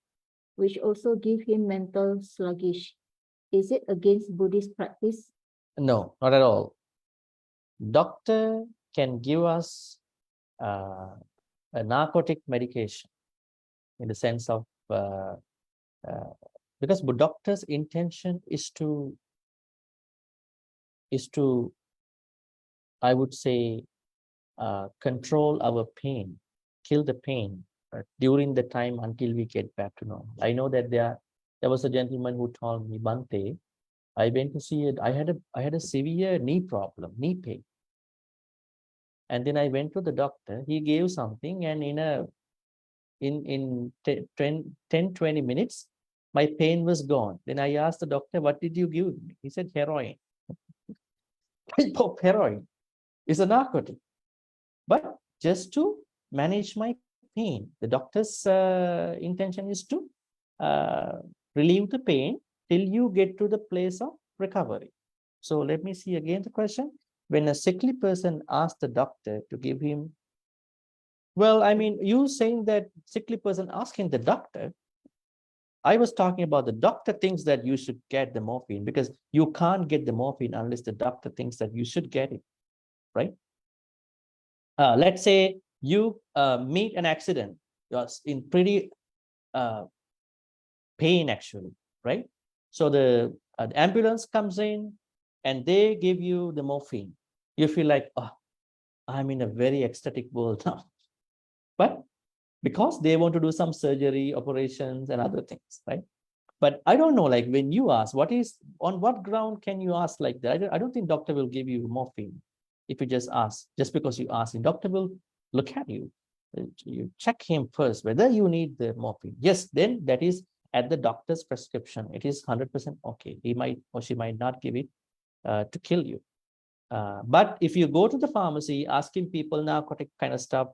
which also give him mental sluggish, is it against Buddhist practice? No, not at all. Doctor can give us a narcotic medication in the sense of because the doctor's intention is to I would say control our pain, kill the pain during the time until we get back to normal. I know that there was a gentleman who told me, Bhante, I went to see it. I had a severe knee problem, knee pain. And then I went to the doctor. He gave something, and in 10-20 minutes, my pain was gone. Then I asked the doctor, what did you give me? He said, heroin. Type of heroin is a narcotic. But just to manage my pain, the doctor's intention is to relieve the pain till you get to the place of recovery. So let me see again the question. When a sickly person asks the doctor to give him, well, I mean, you saying that sickly person asking the doctor, I was talking about the doctor thinks that you should get the morphine because you can't get the morphine unless the doctor thinks that you should get it, right? let's say you meet an accident, you're in pretty pain actually, right? So the ambulance comes in and they give you the morphine. You feel like, oh, I'm in a very ecstatic world now. But because they want to do some surgery, operations, and other things, right? But I don't know, like when you ask, on what ground can you ask like that? I don't think doctor will give you morphine if you just ask, just because you ask. The doctor will look at you. You check him first whether you need the morphine. Yes, then that is at the doctor's prescription. It is 100% okay. He might or she might not give it to kill you. But if you go to the pharmacy asking people narcotic kind of stuff,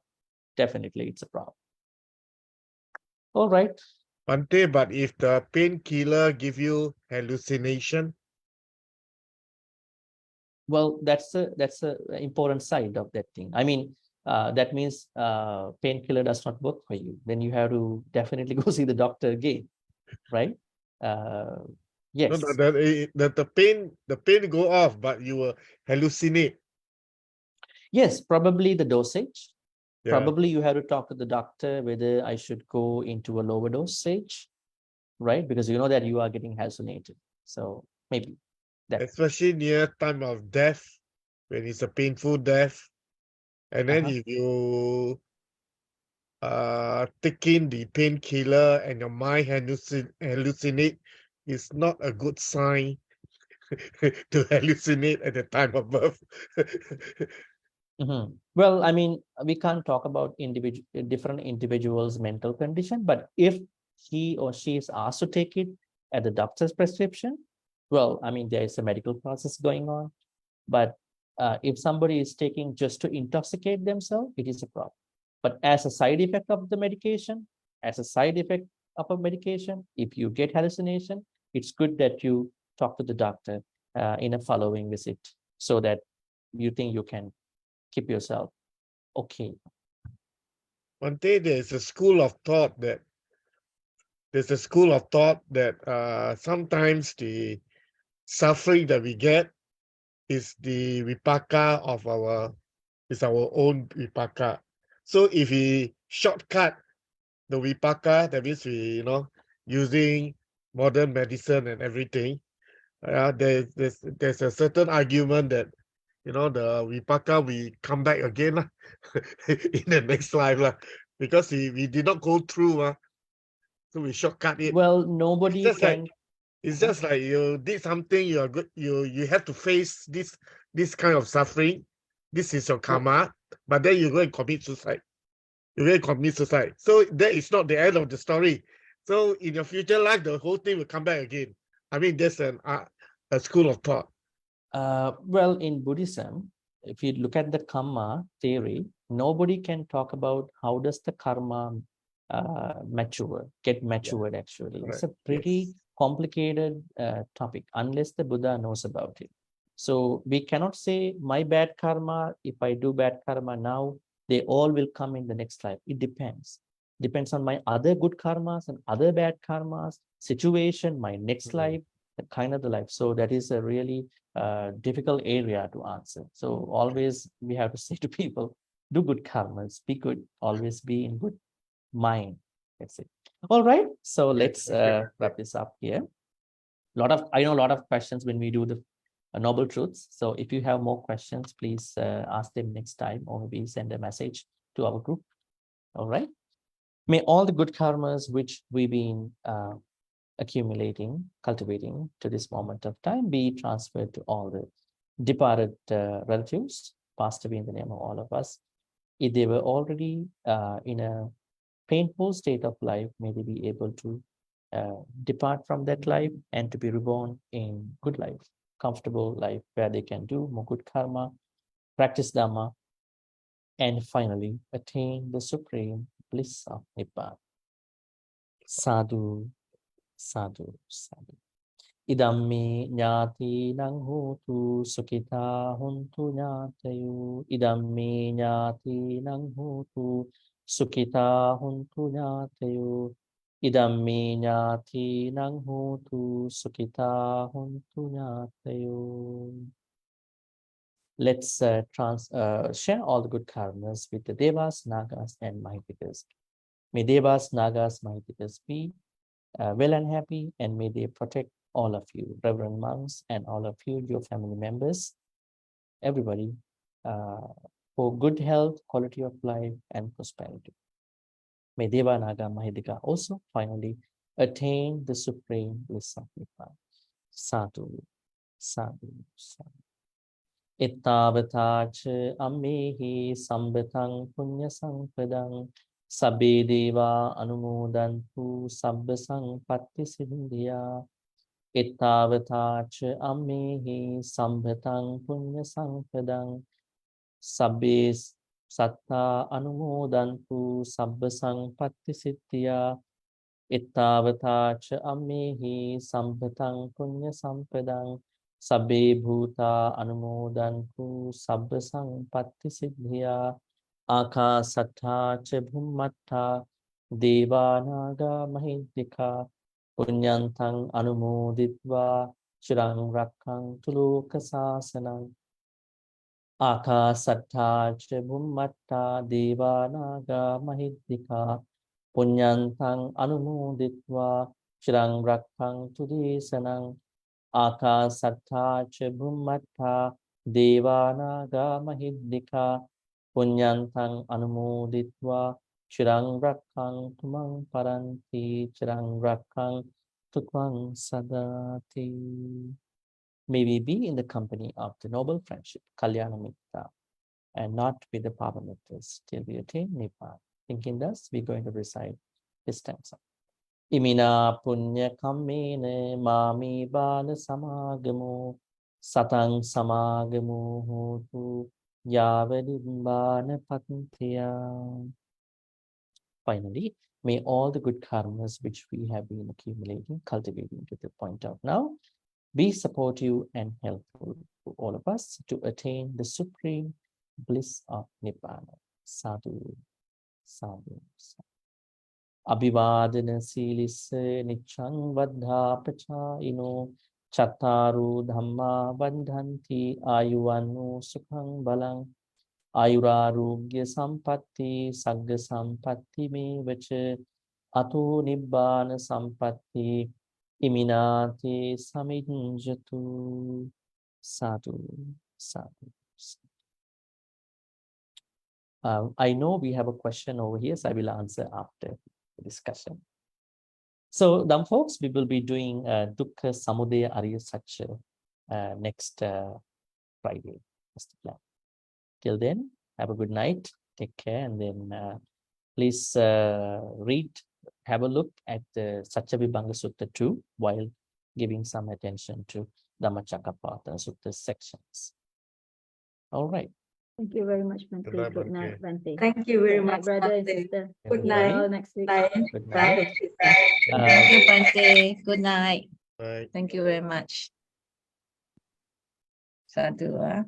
definitely it's a problem. All right. Bhante, but if the painkiller give you hallucination, Well, that's a important side of that thing. I mean, that means painkiller does not work for you. Then you have to definitely go see the doctor again, right? no, Yes, the pain go off, but you will hallucinate. yes, probably the dosage. Yeah. Probably you have to talk to the doctor whether I should go into a lower dosage, right? Because you know that you are getting hallucinated. So maybe that. Especially near time of death, when it's a painful death. And then if you take in the painkiller and your mind hallucinate, it's not a good sign to hallucinate at the time of birth. Well, I mean, we can't talk about different individuals' mental condition, but if he or she is asked to take it at the doctor's prescription, well, I mean, there is a medical process going on. But if somebody is taking just to intoxicate themselves, it is a problem. But as a side effect of the medication, if you get hallucination, it's good that you talk to the doctor in a following visit so that you think you can keep yourself okay. One day there's a school of thought that sometimes the suffering that we get is the vipaka of our own vipaka. So if we shortcut the vipaka, that means we using modern medicine and everything, there's a certain argument that the vipaka we come back again in the next life because we did not go through so we shortcut it. Well, nobody It's just can. it's just like you did something, you are good, you have to face this kind of suffering. This is your karma, but then you go and commit suicide. So that is not the end of the story. So in your future life, the whole thing will come back again. I mean, there's a school of thought. Well, in Buddhism, if you look at the karma theory, nobody can talk about how does the karma get matured actually. It's a pretty complicated topic unless the Buddha knows about it. So we cannot say my bad karma, if I do bad karma now, they all will come in the next life. It depends. Depends on my other good karmas and other bad karmas, situation, my next life, the kind of the life. So that is a really difficult area to answer. So always we have to say to people, do good karmas, be good, always be in good mind. That's it. All right. So let's wrap this up here. I know a lot of questions when we do the noble truths. So if you have more questions, please ask them next time, or maybe send a message to our group. All right. May all the good karmas which we've been accumulating, cultivating to this moment of time be transferred to all the departed relatives, passed away in the name of all of us. If they were already in a painful state of life, may they be able to depart from that life and to be reborn in good life, comfortable life where they can do more good karma, practice Dhamma, and finally attain the supreme bliss of Nibbana. Sadhu, sadhu, sadhu. Idammi ñāti nang hotu sukhita hontu ñātayu. Idammi ñāti nang hotu sukhita hontu ñātayu. Idammi ñāti nang hotu sukhita hontu ñātayu. Let's share all the good karmas with the Devas, Nagas, and Mahipitas. May Devas, Nagas, Mahipitas be well and happy, and may they protect all of you, Reverend monks, and all of you, your family members, everybody, for good health, quality of life, and prosperity. May Deva, Naga, Mahidika also finally attain the supreme bliss of Nibbana. Sadhu, sadhu, sadhu. Ittavatacha ammehi sambhatang punya sampadang sabbe deva anumodantu sabba sampatti siddhya. Ittavatacha ammehi sambhatang punya sampadang sabbe satta anumodantu sabba sampatti siddhya. Ittavatacha ammehi sambhatang punya sampadang sabbe bhuta anumodantu sabba sampatti siddhya. Akasatta cha bhummatta deva naga mahidika punyantang anumoditva chirang rakkang tuloka sasanang. Akasatta cha bhummatta deva naga mahidika punyantang anumoditva chirang rakkang tudesanang. Akasatta cha bhummatta deva naga mahidika punyantang anumoditva chirang rakkang tumang paranti chirang rakkang tutwang sadati. May we be in the company of the noble friendship, Kalyana Mitta, and not with the Pavamittas till we attain Nibbana. Thinking thus, we're going to recite this stanza. Imina punya kammene mami bala samagamo satang samagamo hotu yavadimbana patantya. Finally, may all the good karmas which we have been accumulating, cultivating to the point of now, be supportive and helpful to all of us to attain the supreme bliss of Nibbana. Sadhu, sadhu, sadhu. Abhivadana silisse niccang vaddha pachayino chattaru dhamma bandhanti ayuvanno sukhang balang ayurarogya sampatti sagga sampatti me vacha ato nibbana sampatti iminati samijjatu. Sadhu, sadhu, sadhu. I know we have a question over here, so I will answer after the discussion. So, folks, we will be doing dukkha samudaya ariyasaccaṁ next Friday. That's the plan. Till then, have a good night. Take care, and then please have a look at the Satchavibhanga Sutta 2 while giving some attention to Dhammacakkappavattana Sutta sections. All right. Thank you very much, Bhante. Good night, Good night, Bhante. Thank you very Good night, much, brother and Bhante. sister. Good See you night. all next week. Bye. Good Bye. night. Thank you, Bhante. Good night. Right. Thank you very much. Sadhu.